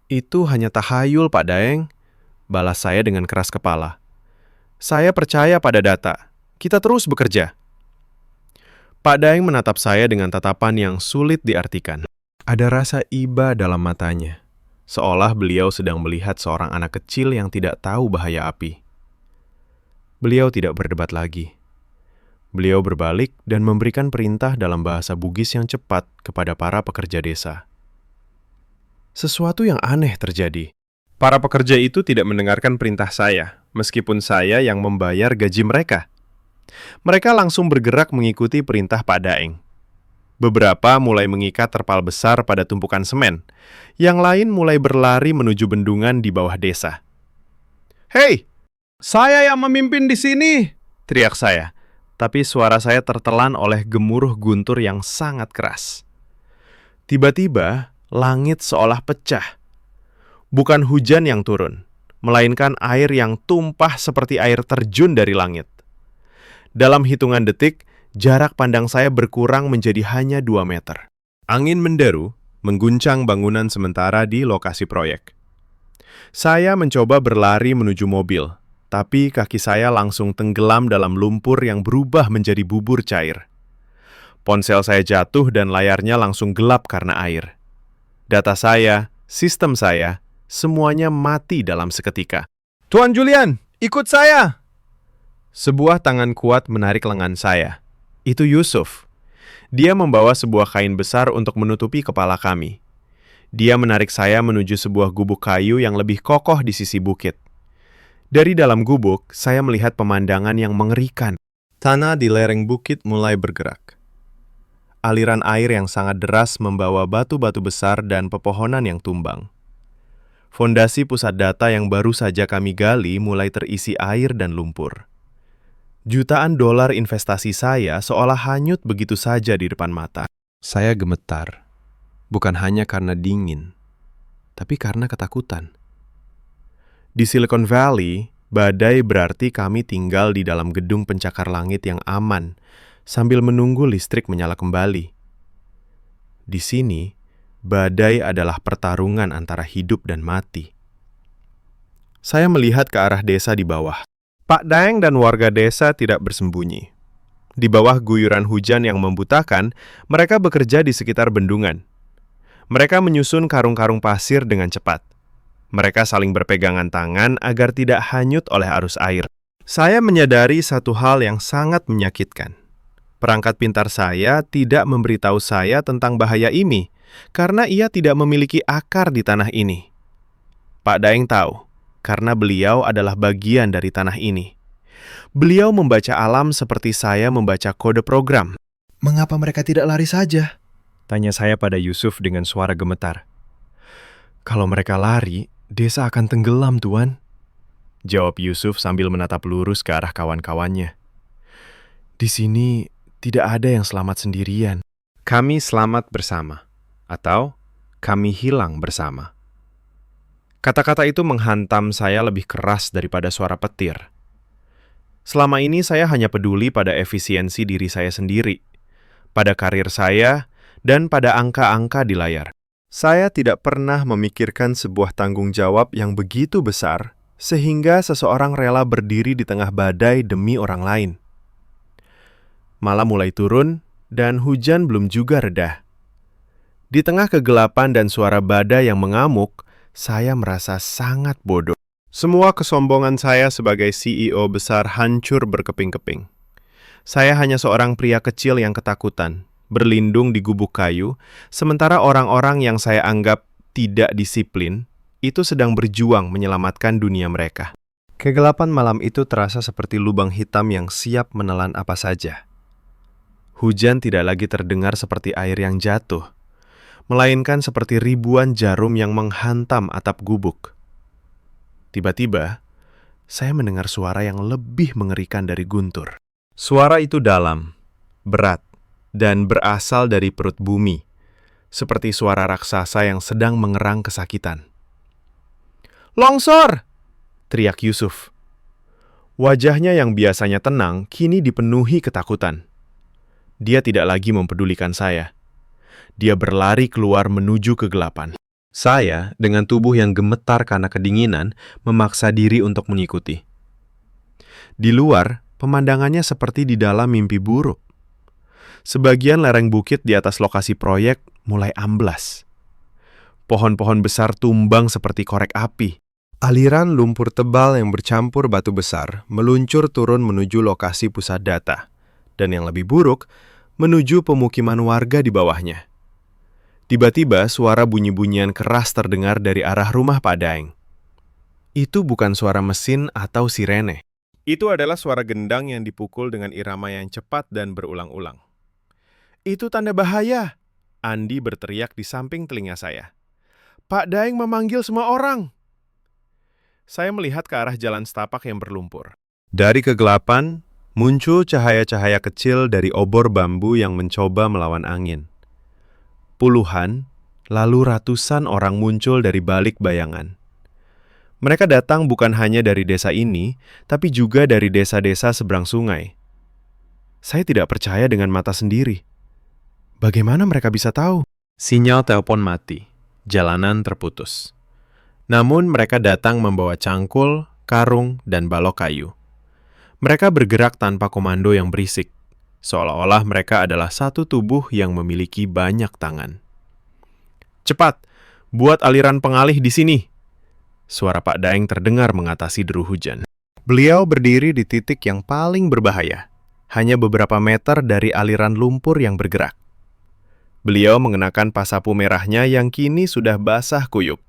"Itu hanya tahayul, Pak Daeng," balas saya dengan keras kepala. "Saya percaya pada data. Kita terus bekerja." Pak Daeng menatap saya dengan tatapan yang sulit diartikan. Ada rasa iba dalam matanya, seolah beliau sedang melihat seorang anak kecil yang tidak tahu bahaya api. Beliau tidak berdebat lagi. Beliau berbalik dan memberikan perintah dalam bahasa Bugis yang cepat kepada para pekerja desa. Sesuatu yang aneh terjadi. Para pekerja itu tidak mendengarkan perintah saya, meskipun saya yang membayar gaji mereka. Mereka langsung bergerak mengikuti perintah Pak Daeng. Beberapa mulai mengikat terpal besar pada tumpukan semen. Yang lain mulai berlari menuju bendungan di bawah desa. "Hei, saya yang memimpin di sini!" teriak saya. Tapi suara saya tertelan oleh gemuruh guntur yang sangat keras. Tiba-tiba, langit seolah pecah. Bukan hujan yang turun, melainkan air yang tumpah seperti air terjun dari langit. Dalam hitungan detik, jarak pandang saya berkurang menjadi hanya 2 meter. Angin menderu, mengguncang bangunan sementara di lokasi proyek. Saya mencoba berlari menuju mobil, tapi kaki saya langsung tenggelam dalam lumpur yang berubah menjadi bubur cair. Ponsel saya jatuh dan layarnya langsung gelap karena air. Data saya, sistem saya, semuanya mati dalam seketika. "Tuan Julian, ikut saya!" Sebuah tangan kuat menarik lengan saya. Itu Yusuf. Dia membawa sebuah kain besar untuk menutupi kepala kami. Dia menarik saya menuju sebuah gubuk kayu yang lebih kokoh di sisi bukit. Dari dalam gubuk, saya melihat pemandangan yang mengerikan. Tanah di lereng bukit mulai bergerak. Aliran air yang sangat deras membawa batu-batu besar dan pepohonan yang tumbang. Fondasi pusat data yang baru saja kami gali mulai terisi air dan lumpur. Jutaan dolar investasi saya seolah hanyut begitu saja di depan mata. Saya gemetar, bukan hanya karena dingin, tapi karena ketakutan. Di Silicon Valley, badai berarti kami tinggal di dalam gedung pencakar langit yang aman, sambil menunggu listrik menyala kembali. Di sini, badai adalah pertarungan antara hidup dan mati. Saya melihat ke arah desa di bawah. Pak Daeng dan warga desa tidak bersembunyi. Di bawah guyuran hujan yang membutakan, mereka bekerja di sekitar bendungan. Mereka menyusun karung-karung pasir dengan cepat. Mereka saling berpegangan tangan agar tidak hanyut oleh arus air. Saya menyadari satu hal yang sangat menyakitkan. Perangkat pintar saya tidak memberitahu saya tentang bahaya ini, karena ia tidak memiliki akar di tanah ini. Pak Daeng tahu, karena beliau adalah bagian dari tanah ini. Beliau membaca alam seperti saya membaca kode program. "Mengapa mereka tidak lari saja?" tanya saya pada Yusuf dengan suara gemetar. "Kalau mereka lari, desa akan tenggelam, Tuan," jawab Yusuf sambil menatap lurus ke arah kawan-kawannya. "Di sini tidak ada yang selamat sendirian. Kami selamat bersama, atau kami hilang bersama." Kata-kata itu menghantam saya lebih keras daripada suara petir. Selama ini saya hanya peduli pada efisiensi diri saya sendiri, pada karir saya, dan pada angka-angka di layar. Saya tidak pernah memikirkan sebuah tanggung jawab yang begitu besar, sehingga seseorang rela berdiri di tengah badai demi orang lain. Malam mulai turun, dan hujan belum juga reda. Di tengah kegelapan dan suara badai yang mengamuk, saya merasa sangat bodoh. Semua kesombongan saya sebagai CEO besar hancur berkeping-keping. Saya hanya seorang pria kecil yang ketakutan, berlindung di gubuk kayu, sementara orang-orang yang saya anggap tidak disiplin, itu sedang berjuang menyelamatkan dunia mereka. Kegelapan malam itu terasa seperti lubang hitam yang siap menelan apa saja. Hujan tidak lagi terdengar seperti air yang jatuh, melainkan seperti ribuan jarum yang menghantam atap gubuk. Tiba-tiba, saya mendengar suara yang lebih mengerikan dari guntur. Suara itu dalam, berat, dan berasal dari perut bumi, seperti suara raksasa yang sedang mengerang kesakitan. "Longsor!" teriak Yusuf. Wajahnya yang biasanya tenang kini dipenuhi ketakutan. Dia tidak lagi mempedulikan saya. Dia berlari keluar menuju kegelapan. Saya, dengan tubuh yang gemetar karena kedinginan, memaksa diri untuk mengikuti. Di luar, pemandangannya seperti di dalam mimpi buruk. Sebagian lereng bukit di atas lokasi proyek mulai amblas. Pohon-pohon besar tumbang seperti korek api. Aliran lumpur tebal yang bercampur batu besar meluncur turun menuju lokasi pusat data, dan yang lebih buruk, menuju pemukiman warga di bawahnya. Tiba-tiba suara bunyi-bunyian keras terdengar dari arah rumah Pak Daeng. Itu bukan suara mesin atau sirene. Itu adalah suara gendang yang dipukul dengan irama yang cepat dan berulang-ulang. Itu tanda bahaya, Andi berteriak di samping telinga saya. Pak Daeng memanggil semua orang. Saya melihat ke arah jalan setapak yang berlumpur. Dari kegelapan, muncul cahaya-cahaya kecil dari obor bambu yang mencoba melawan angin. Puluhan, lalu ratusan orang muncul dari balik bayangan. Mereka datang bukan hanya dari desa ini, tapi juga dari desa-desa seberang sungai. Saya tidak percaya dengan mata sendiri. Bagaimana mereka bisa tahu? Sinyal telepon mati, jalanan terputus. Namun mereka datang membawa cangkul, karung, dan balok kayu. Mereka bergerak tanpa komando yang berisik, seolah-olah mereka adalah satu tubuh yang memiliki banyak tangan. Cepat, buat aliran pengalih di sini. Suara Pak Daeng terdengar mengatasi deru hujan. Beliau berdiri di titik yang paling berbahaya, hanya beberapa meter dari aliran lumpur yang bergerak. Beliau mengenakan pasapu merahnya yang kini sudah basah kuyup.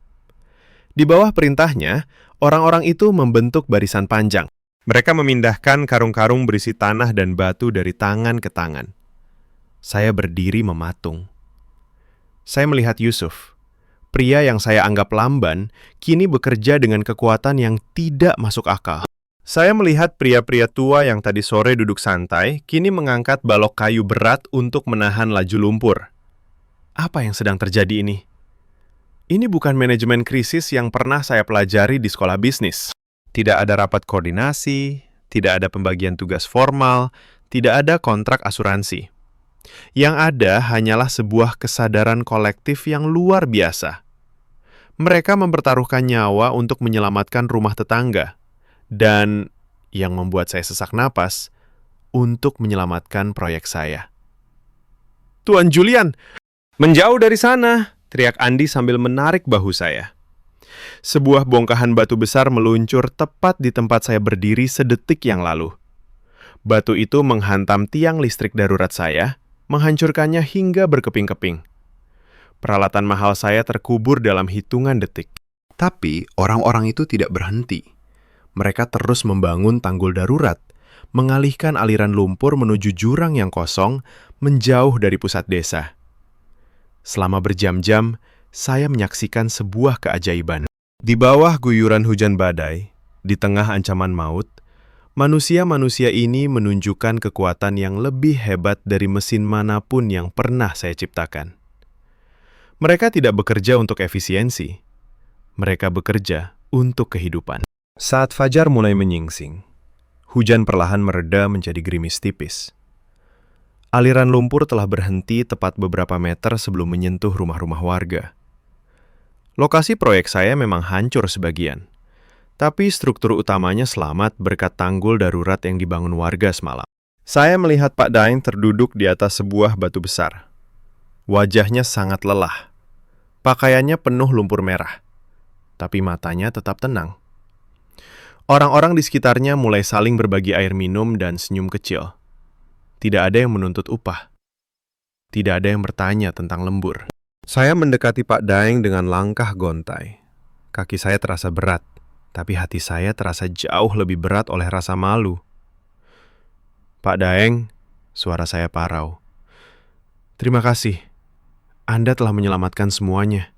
Di bawah perintahnya, orang-orang itu membentuk barisan panjang. Mereka memindahkan karung-karung berisi tanah dan batu dari tangan ke tangan. Saya berdiri mematung. Saya melihat Yusuf, pria yang saya anggap lamban, kini bekerja dengan kekuatan yang tidak masuk akal. Saya melihat pria-pria tua yang tadi sore duduk santai, kini mengangkat balok kayu berat untuk menahan laju lumpur. Apa yang sedang terjadi ini? Ini bukan manajemen krisis yang pernah saya pelajari di sekolah bisnis. Tidak ada rapat koordinasi, tidak ada pembagian tugas formal, tidak ada kontrak asuransi. Yang ada hanyalah sebuah kesadaran kolektif yang luar biasa. Mereka mempertaruhkan nyawa untuk menyelamatkan rumah tetangga. Dan yang membuat saya sesak napas, untuk menyelamatkan proyek saya. Tuan Julian, menjauh dari sana! Teriak Andi sambil menarik bahu saya. Sebuah bongkahan batu besar meluncur tepat di tempat saya berdiri sedetik yang lalu. Batu itu menghantam tiang listrik darurat saya, menghancurkannya hingga berkeping-keping. Peralatan mahal saya terkubur dalam hitungan detik. Tapi orang-orang itu tidak berhenti. Mereka terus membangun tanggul darurat, mengalihkan aliran lumpur menuju jurang yang kosong, menjauh dari pusat desa. Selama berjam-jam, saya menyaksikan sebuah keajaiban. Di bawah guyuran hujan badai, di tengah ancaman maut, manusia-manusia ini menunjukkan kekuatan yang lebih hebat dari mesin manapun yang pernah saya ciptakan. Mereka tidak bekerja untuk efisiensi. Mereka bekerja untuk kehidupan. Saat fajar mulai menyingsing, hujan perlahan mereda menjadi gerimis tipis. Aliran lumpur telah berhenti tepat beberapa meter sebelum menyentuh rumah-rumah warga. Lokasi proyek saya memang hancur sebagian, tapi struktur utamanya selamat berkat tanggul darurat yang dibangun warga semalam. Saya melihat Pak Daeng terduduk di atas sebuah batu besar. Wajahnya sangat lelah. Pakaiannya penuh lumpur merah, tapi matanya tetap tenang. Orang-orang di sekitarnya mulai saling berbagi air minum dan senyum kecil. Tidak ada yang menuntut upah. Tidak ada yang bertanya tentang lembur. Saya mendekati Pak Daeng dengan langkah gontai. Kaki saya terasa berat, tapi hati saya terasa jauh lebih berat oleh rasa malu. Pak Daeng, suara saya parau. Terima kasih. Anda telah menyelamatkan semuanya.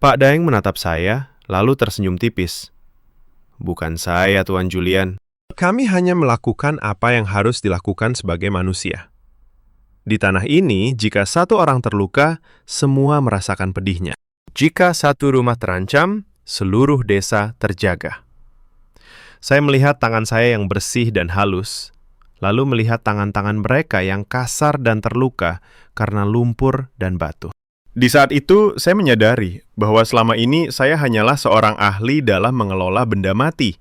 Pak Daeng menatap saya, lalu tersenyum tipis. Bukan saya, Tuan Julian. Kami hanya melakukan apa yang harus dilakukan sebagai manusia. Di tanah ini, jika satu orang terluka, semua merasakan pedihnya. Jika satu rumah terancam, seluruh desa terjaga. Saya melihat tangan saya yang bersih dan halus, lalu melihat tangan-tangan mereka yang kasar dan terluka karena lumpur dan batu. Di saat itu, saya menyadari bahwa selama ini saya hanyalah seorang ahli dalam mengelola benda mati.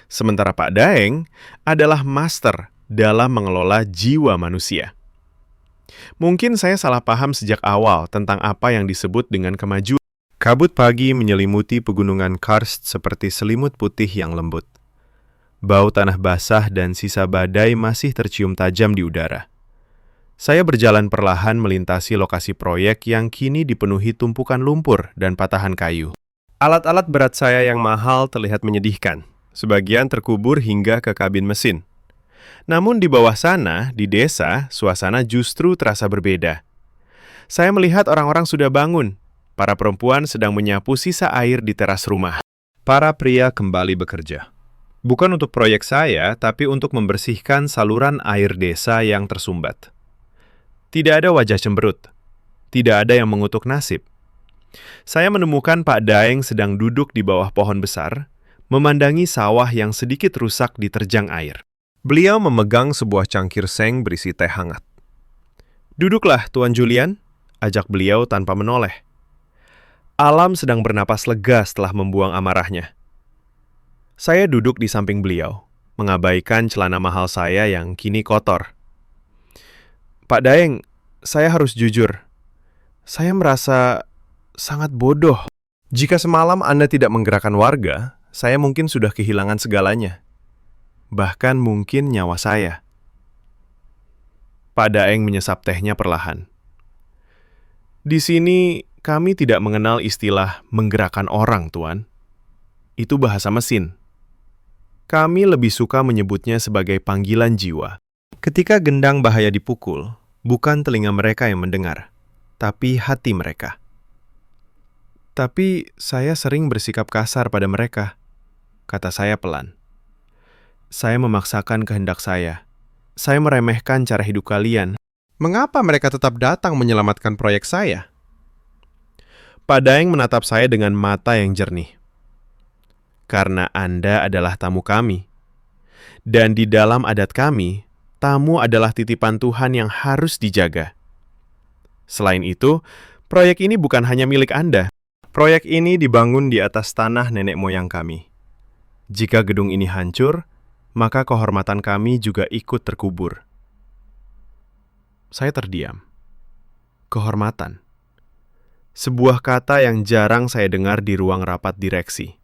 Sementara Pak Daeng adalah master dalam mengelola jiwa manusia. Mungkin saya salah paham sejak awal tentang apa yang disebut dengan kemajuan. Kabut pagi menyelimuti pegunungan karst seperti selimut putih yang lembut. Bau tanah basah dan sisa badai masih tercium tajam di udara. Saya berjalan perlahan melintasi lokasi proyek yang kini dipenuhi tumpukan lumpur dan patahan kayu. Alat-alat berat saya yang mahal terlihat menyedihkan. Sebagian terkubur hingga ke kabin mesin. Namun di bawah sana, di desa, suasana justru terasa berbeda. Saya melihat orang-orang sudah bangun. Para perempuan sedang menyapu sisa air di teras rumah. Para pria kembali bekerja. Bukan untuk proyek saya, tapi untuk membersihkan saluran air desa yang tersumbat. Tidak ada wajah cemberut. Tidak ada yang mengutuk nasib. Saya menemukan Pak Daeng sedang duduk di bawah pohon besar, memandangi sawah yang sedikit rusak diterjang air. Beliau memegang sebuah cangkir seng berisi teh hangat. "Duduklah, Tuan Julian," ajak beliau tanpa menoleh. Alam sedang bernapas lega setelah membuang amarahnya. Saya duduk di samping beliau, mengabaikan celana mahal saya yang kini kotor. "Pak Daeng, saya harus jujur. Saya merasa sangat bodoh. Jika semalam Anda tidak menggerakkan warga, saya mungkin sudah kehilangan segalanya. Bahkan mungkin nyawa saya." Pak Daeng menyesap tehnya perlahan. "Di sini kami tidak mengenal istilah menggerakkan orang, Tuan. Itu bahasa mesin. Kami lebih suka menyebutnya sebagai panggilan jiwa. Ketika gendang bahaya dipukul, bukan telinga mereka yang mendengar, tapi hati mereka." "Tapi saya sering bersikap kasar pada mereka," kata saya pelan. "Saya memaksakan kehendak saya. Saya meremehkan cara hidup kalian. Mengapa mereka tetap datang menyelamatkan proyek saya?" Pak Daeng menatap saya dengan mata yang jernih. "Karena Anda adalah tamu kami. Dan di dalam adat kami, tamu adalah titipan Tuhan yang harus dijaga. Selain itu, proyek ini bukan hanya milik Anda. Proyek ini dibangun di atas tanah nenek moyang kami. Jika gedung ini hancur, maka kehormatan kami juga ikut terkubur." Saya terdiam. Kehormatan. Sebuah kata yang jarang saya dengar di ruang rapat direksi.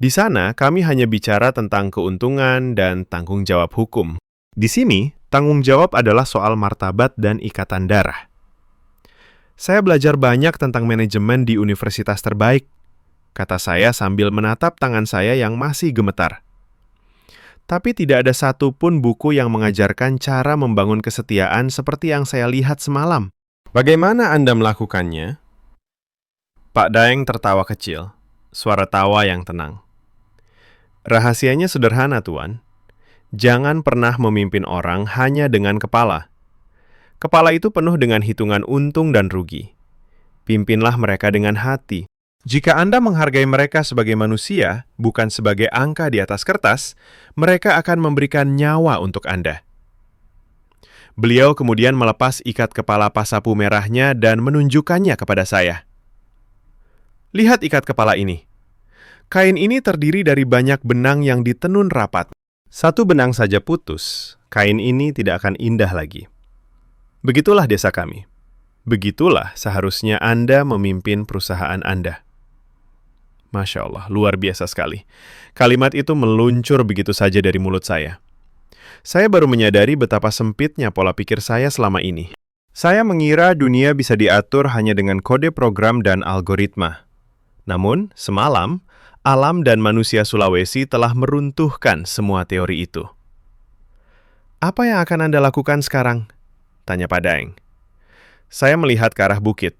Di sana, kami hanya bicara tentang keuntungan dan tanggung jawab hukum. Di sini, tanggung jawab adalah soal martabat dan ikatan darah. "Saya belajar banyak tentang manajemen di universitas terbaik," kata saya sambil menatap tangan saya yang masih gemetar. "Tapi tidak ada satupun buku yang mengajarkan cara membangun kesetiaan seperti yang saya lihat semalam. Bagaimana Anda melakukannya?" Pak Daeng tertawa kecil, suara tawa yang tenang. "Rahasianya sederhana, Tuan. Jangan pernah memimpin orang hanya dengan kepala. Kepala itu penuh dengan hitungan untung dan rugi. Pimpinlah mereka dengan hati. Jika Anda menghargai mereka sebagai manusia, bukan sebagai angka di atas kertas, mereka akan memberikan nyawa untuk Anda." Beliau kemudian melepas ikat kepala pasapu merahnya dan menunjukkannya kepada saya. "Lihat ikat kepala ini. Kain ini terdiri dari banyak benang yang ditenun rapat. Satu benang saja putus, kain ini tidak akan indah lagi. Begitulah desa kami. Begitulah seharusnya Anda memimpin perusahaan Anda." Masya Allah, luar biasa sekali. Kalimat itu meluncur begitu saja dari mulut saya. Saya baru menyadari betapa sempitnya pola pikir saya selama ini. Saya mengira dunia bisa diatur hanya dengan kode program dan algoritma. Namun, semalam, alam dan manusia Sulawesi telah meruntuhkan semua teori itu. "Apa yang akan Anda lakukan sekarang?" tanya Pak Daeng. Saya melihat ke arah bukit.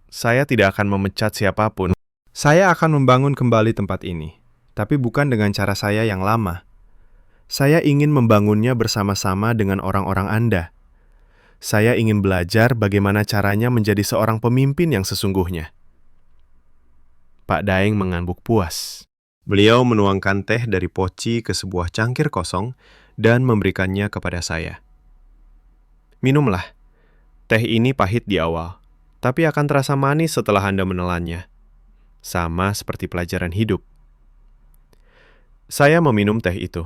"Saya tidak akan memecat siapapun. Saya akan membangun kembali tempat ini, tapi bukan dengan cara saya yang lama. Saya ingin membangunnya bersama-sama dengan orang-orang Anda. Saya ingin belajar bagaimana caranya menjadi seorang pemimpin yang sesungguhnya." Pak Daeng mengangguk puas. Beliau menuangkan teh dari poci ke sebuah cangkir kosong dan memberikannya kepada saya. "Minumlah. Teh ini pahit di awal, tapi akan terasa manis setelah Anda menelannya. Sama seperti pelajaran hidup." Saya meminum teh itu.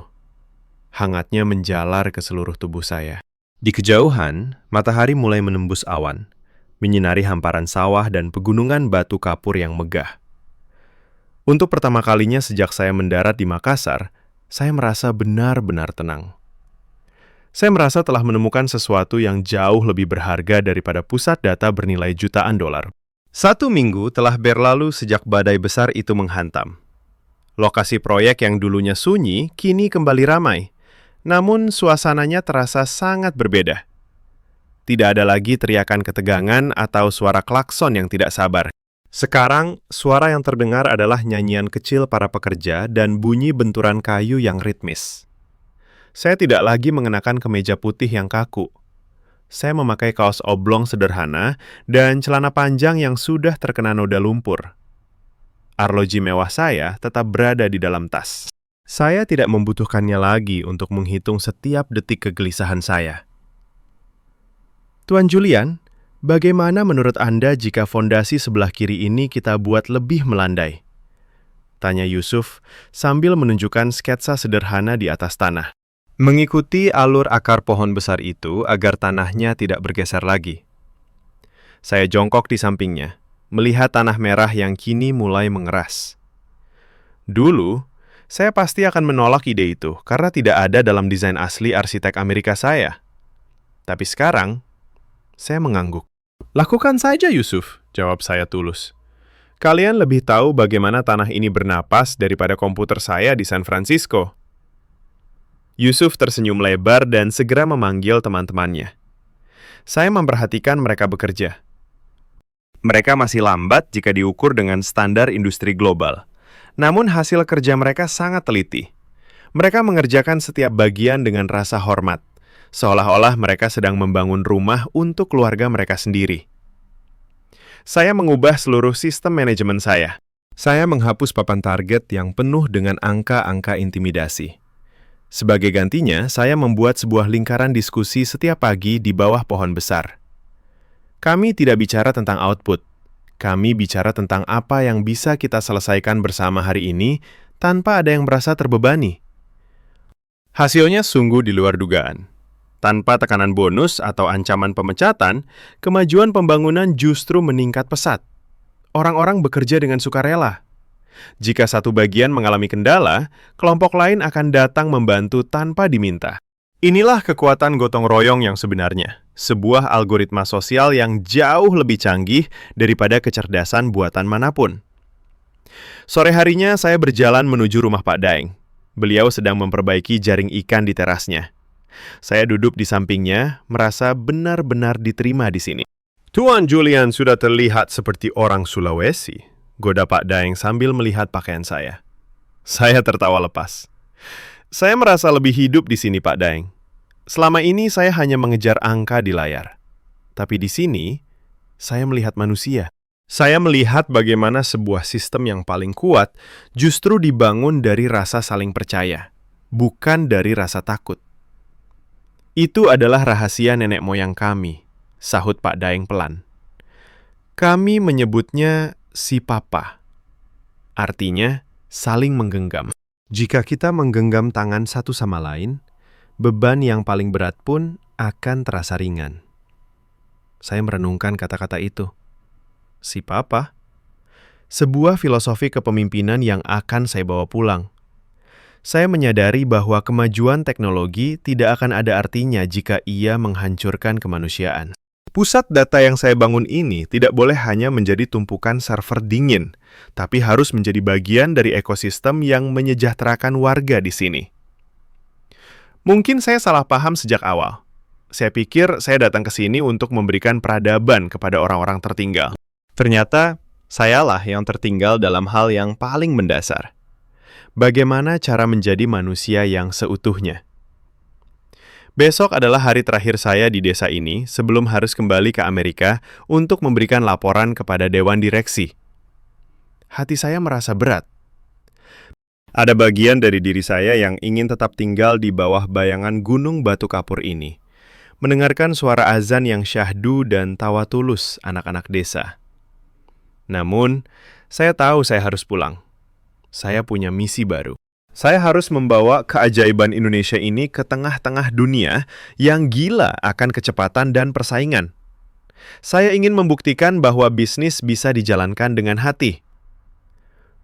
Hangatnya menjalar ke seluruh tubuh saya. Di kejauhan, matahari mulai menembus awan, menyinari hamparan sawah dan pegunungan batu kapur yang megah. Untuk pertama kalinya sejak saya mendarat di Makassar, saya merasa benar-benar tenang. Saya merasa telah menemukan sesuatu yang jauh lebih berharga daripada pusat data bernilai jutaan dolar. 1 minggu telah berlalu sejak badai besar itu menghantam. Lokasi proyek yang dulunya sunyi kini kembali ramai, namun suasananya terasa sangat berbeda. Tidak ada lagi teriakan ketegangan atau suara klakson yang tidak sabar. Sekarang, suara yang terdengar adalah nyanyian kecil para pekerja dan bunyi benturan kayu yang ritmis. Saya tidak lagi mengenakan kemeja putih yang kaku. Saya memakai kaos oblong sederhana dan celana panjang yang sudah terkena noda lumpur. Arloji mewah saya tetap berada di dalam tas. Saya tidak membutuhkannya lagi untuk menghitung setiap detik kegelisahan saya. Tuan Julian, bagaimana menurut Anda jika fondasi sebelah kiri ini kita buat lebih melandai? Tanya Yusuf sambil menunjukkan sketsa sederhana di atas tanah. Mengikuti alur akar pohon besar itu agar tanahnya tidak bergeser lagi. Saya jongkok di sampingnya, melihat tanah merah yang kini mulai mengeras. Dulu, saya pasti akan menolak ide itu karena tidak ada dalam desain asli arsitek Amerika saya. Tapi sekarang, saya mengangguk. Lakukan saja, Yusuf, jawab saya tulus. Kalian lebih tahu bagaimana tanah ini bernapas daripada komputer saya di San Francisco. Yusuf tersenyum lebar dan segera memanggil teman-temannya. Saya memperhatikan mereka bekerja. Mereka masih lambat jika diukur dengan standar industri global. Namun hasil kerja mereka sangat teliti. Mereka mengerjakan setiap bagian dengan rasa hormat, seolah-olah mereka sedang membangun rumah untuk keluarga mereka sendiri. Saya mengubah seluruh sistem manajemen saya. Saya menghapus papan target yang penuh dengan angka-angka intimidasi. Sebagai gantinya, saya membuat sebuah lingkaran diskusi setiap pagi di bawah pohon besar. Kami tidak bicara tentang output. Kami bicara tentang apa yang bisa kita selesaikan bersama hari ini tanpa ada yang merasa terbebani. Hasilnya sungguh di luar dugaan. Tanpa tekanan bonus atau ancaman pemecatan, kemajuan pembangunan justru meningkat pesat. Orang-orang bekerja dengan sukarela. Jika satu bagian mengalami kendala, kelompok lain akan datang membantu tanpa diminta. Inilah kekuatan gotong royong yang sebenarnya, sebuah algoritma sosial yang jauh lebih canggih daripada kecerdasan buatan manapun. Sore harinya saya berjalan menuju rumah Pak Daeng. Beliau sedang memperbaiki jaring ikan di terasnya. Saya duduk di sampingnya, merasa benar-benar diterima di sini. Tuan Julian sudah terlihat seperti orang Sulawesi, goda Pak Daeng sambil melihat pakaian saya. Saya tertawa lepas. Saya merasa lebih hidup di sini, Pak Daeng. Selama ini saya hanya mengejar angka di layar. Tapi di sini, saya melihat manusia. Saya melihat bagaimana sebuah sistem yang paling kuat justru dibangun dari rasa saling percaya, bukan dari rasa takut. Itu adalah rahasia nenek moyang kami, sahut Pak Daeng pelan. Kami menyebutnya si papa. Artinya, saling menggenggam. Jika kita menggenggam tangan satu sama lain, beban yang paling berat pun akan terasa ringan. Saya merenungkan kata-kata itu. Si papa? Sebuah filosofi kepemimpinan yang akan saya bawa pulang. Saya menyadari bahwa kemajuan teknologi tidak akan ada artinya jika ia menghancurkan kemanusiaan. Pusat data yang saya bangun ini tidak boleh hanya menjadi tumpukan server dingin, tapi harus menjadi bagian dari ekosistem yang menyejahterakan warga di sini. Mungkin saya salah paham sejak awal. Saya pikir saya datang ke sini untuk memberikan peradaban kepada orang-orang tertinggal. Ternyata, sayalah yang tertinggal dalam hal yang paling mendasar. Bagaimana cara menjadi manusia yang seutuhnya? Besok adalah hari terakhir saya di desa ini sebelum harus kembali ke Amerika untuk memberikan laporan kepada Dewan Direksi. Hati saya merasa berat. Ada bagian dari diri saya yang ingin tetap tinggal di bawah bayangan gunung batu kapur ini, mendengarkan suara azan yang syahdu dan tawa tulus anak-anak desa. Namun, saya tahu saya harus pulang. Saya punya misi baru. Saya harus membawa keajaiban Indonesia ini ke tengah-tengah dunia yang gila akan kecepatan dan persaingan. Saya ingin membuktikan bahwa bisnis bisa dijalankan dengan hati.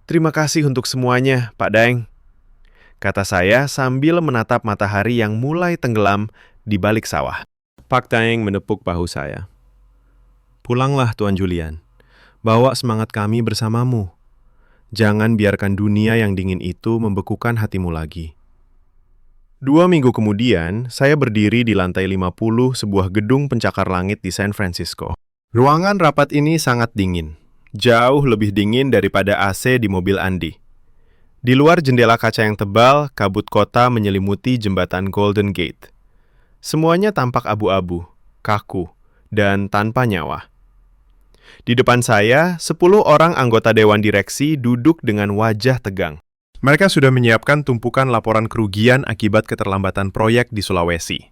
Terima kasih untuk semuanya, Pak Daeng, kata saya sambil menatap matahari yang mulai tenggelam di balik sawah. Pak Daeng menepuk bahu saya. Pulanglah, Tuan Julian. Bawa semangat kami bersamamu. Jangan biarkan dunia yang dingin itu membekukan hatimu lagi. 2 minggu kemudian, saya berdiri di lantai 50 sebuah gedung pencakar langit di San Francisco. Ruangan rapat ini sangat dingin. Jauh lebih dingin daripada AC di mobil Andi. Di luar jendela kaca yang tebal, kabut kota menyelimuti jembatan Golden Gate. Semuanya tampak abu-abu, kaku, dan tanpa nyawa. Di depan saya, 10 orang anggota Dewan Direksi duduk dengan wajah tegang. Mereka sudah menyiapkan tumpukan laporan kerugian akibat keterlambatan proyek di Sulawesi.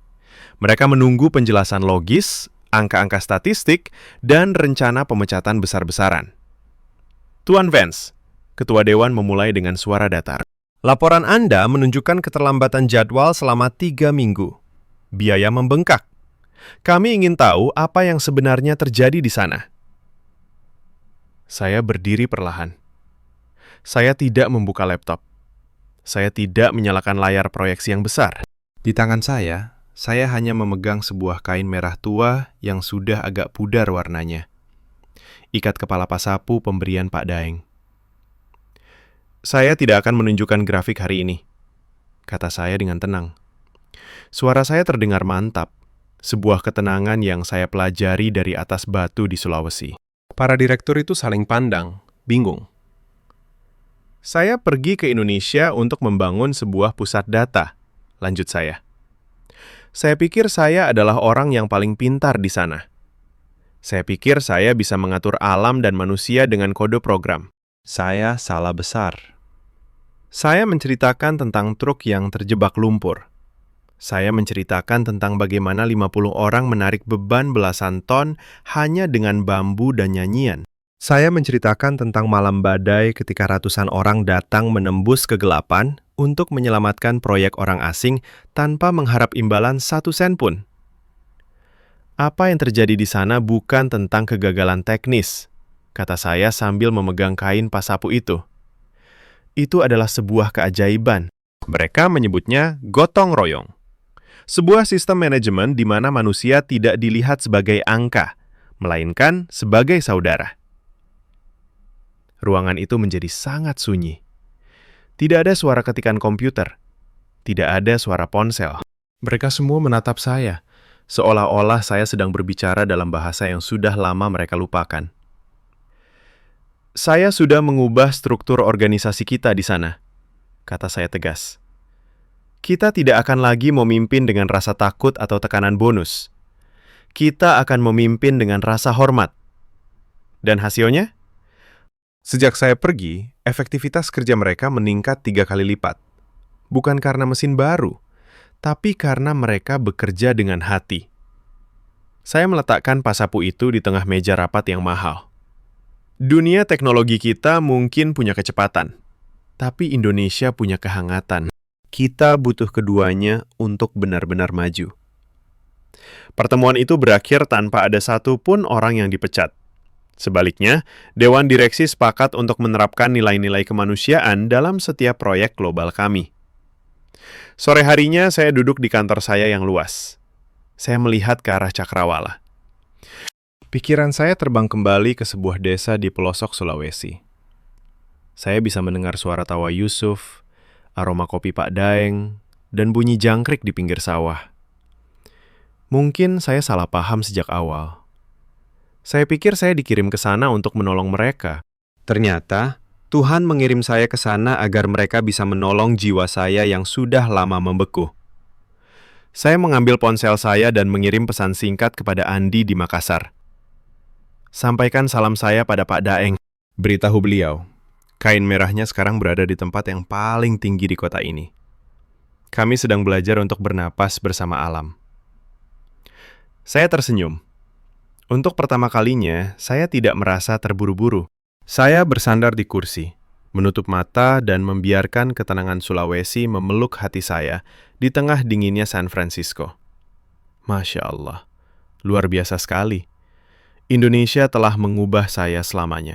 Mereka menunggu penjelasan logis, angka-angka statistik, dan rencana pemecatan besar-besaran. Tuan Vance, Ketua Dewan memulai dengan suara datar. Laporan Anda menunjukkan keterlambatan jadwal selama 3 minggu. Biaya membengkak. Kami ingin tahu apa yang sebenarnya terjadi di sana. Saya berdiri perlahan. Saya tidak membuka laptop. Saya tidak menyalakan layar proyeksi yang besar. Di tangan saya hanya memegang sebuah kain merah tua yang sudah agak pudar warnanya. Ikat kepala pasapu pemberian Pak Daeng. Saya tidak akan menunjukkan grafik hari ini, kata saya dengan tenang. Suara saya terdengar mantap, sebuah ketenangan yang saya pelajari dari atas batu di Sulawesi. Para direktur itu saling pandang, bingung. Saya pergi ke Indonesia untuk membangun sebuah pusat data, lanjut saya. Saya pikir saya adalah orang yang paling pintar di sana. Saya pikir saya bisa mengatur alam dan manusia dengan kode program. Saya salah besar. Saya menceritakan tentang truk yang terjebak lumpur. Saya menceritakan tentang bagaimana 50 orang menarik beban belasan ton hanya dengan bambu dan nyanyian. Saya menceritakan tentang malam badai ketika ratusan orang datang menembus kegelapan untuk menyelamatkan proyek orang asing tanpa mengharap imbalan 1 sen pun. Apa yang terjadi di sana bukan tentang kegagalan teknis, kata saya sambil memegang kain pasapu itu. Itu adalah sebuah keajaiban. Mereka menyebutnya gotong royong. Sebuah sistem manajemen di mana manusia tidak dilihat sebagai angka, melainkan sebagai saudara. Ruangan itu menjadi sangat sunyi. Tidak ada suara ketikan komputer. Tidak ada suara ponsel. Mereka semua menatap saya, seolah-olah saya sedang berbicara dalam bahasa yang sudah lama mereka lupakan. Saya sudah mengubah struktur organisasi kita di sana, kata saya tegas. Kita tidak akan lagi memimpin dengan rasa takut atau tekanan bonus. Kita akan memimpin dengan rasa hormat. Dan hasilnya? Sejak saya pergi, efektivitas kerja mereka meningkat 3 kali lipat. Bukan karena mesin baru, tapi karena mereka bekerja dengan hati. Saya meletakkan pasapu itu di tengah meja rapat yang mahal. Dunia teknologi kita mungkin punya kecepatan, tapi Indonesia punya kehangatan. Kita butuh keduanya untuk benar-benar maju. Pertemuan itu berakhir tanpa ada satupun orang yang dipecat. Sebaliknya, Dewan Direksi sepakat untuk menerapkan nilai-nilai kemanusiaan dalam setiap proyek global kami. Sore harinya, saya duduk di kantor saya yang luas. Saya melihat ke arah Cakrawala. Pikiran saya terbang kembali ke sebuah desa di pelosok Sulawesi. Saya bisa mendengar suara tawa Yusuf, aroma kopi Pak Daeng, dan bunyi jangkrik di pinggir sawah. Mungkin saya salah paham sejak awal. Saya pikir saya dikirim ke sana untuk menolong mereka. Ternyata, Tuhan mengirim saya ke sana agar mereka bisa menolong jiwa saya yang sudah lama membeku. Saya mengambil ponsel saya dan mengirim pesan singkat kepada Andi di Makassar. Sampaikan salam saya pada Pak Daeng. Beritahu beliau, kain merahnya sekarang berada di tempat yang paling tinggi di kota ini. Kami sedang belajar untuk bernapas bersama alam. Saya tersenyum. Untuk pertama kalinya, saya tidak merasa terburu-buru. Saya bersandar di kursi, menutup mata dan membiarkan ketenangan Sulawesi memeluk hati saya di tengah dinginnya San Francisco. Masya Allah, luar biasa sekali. Indonesia telah mengubah saya selamanya.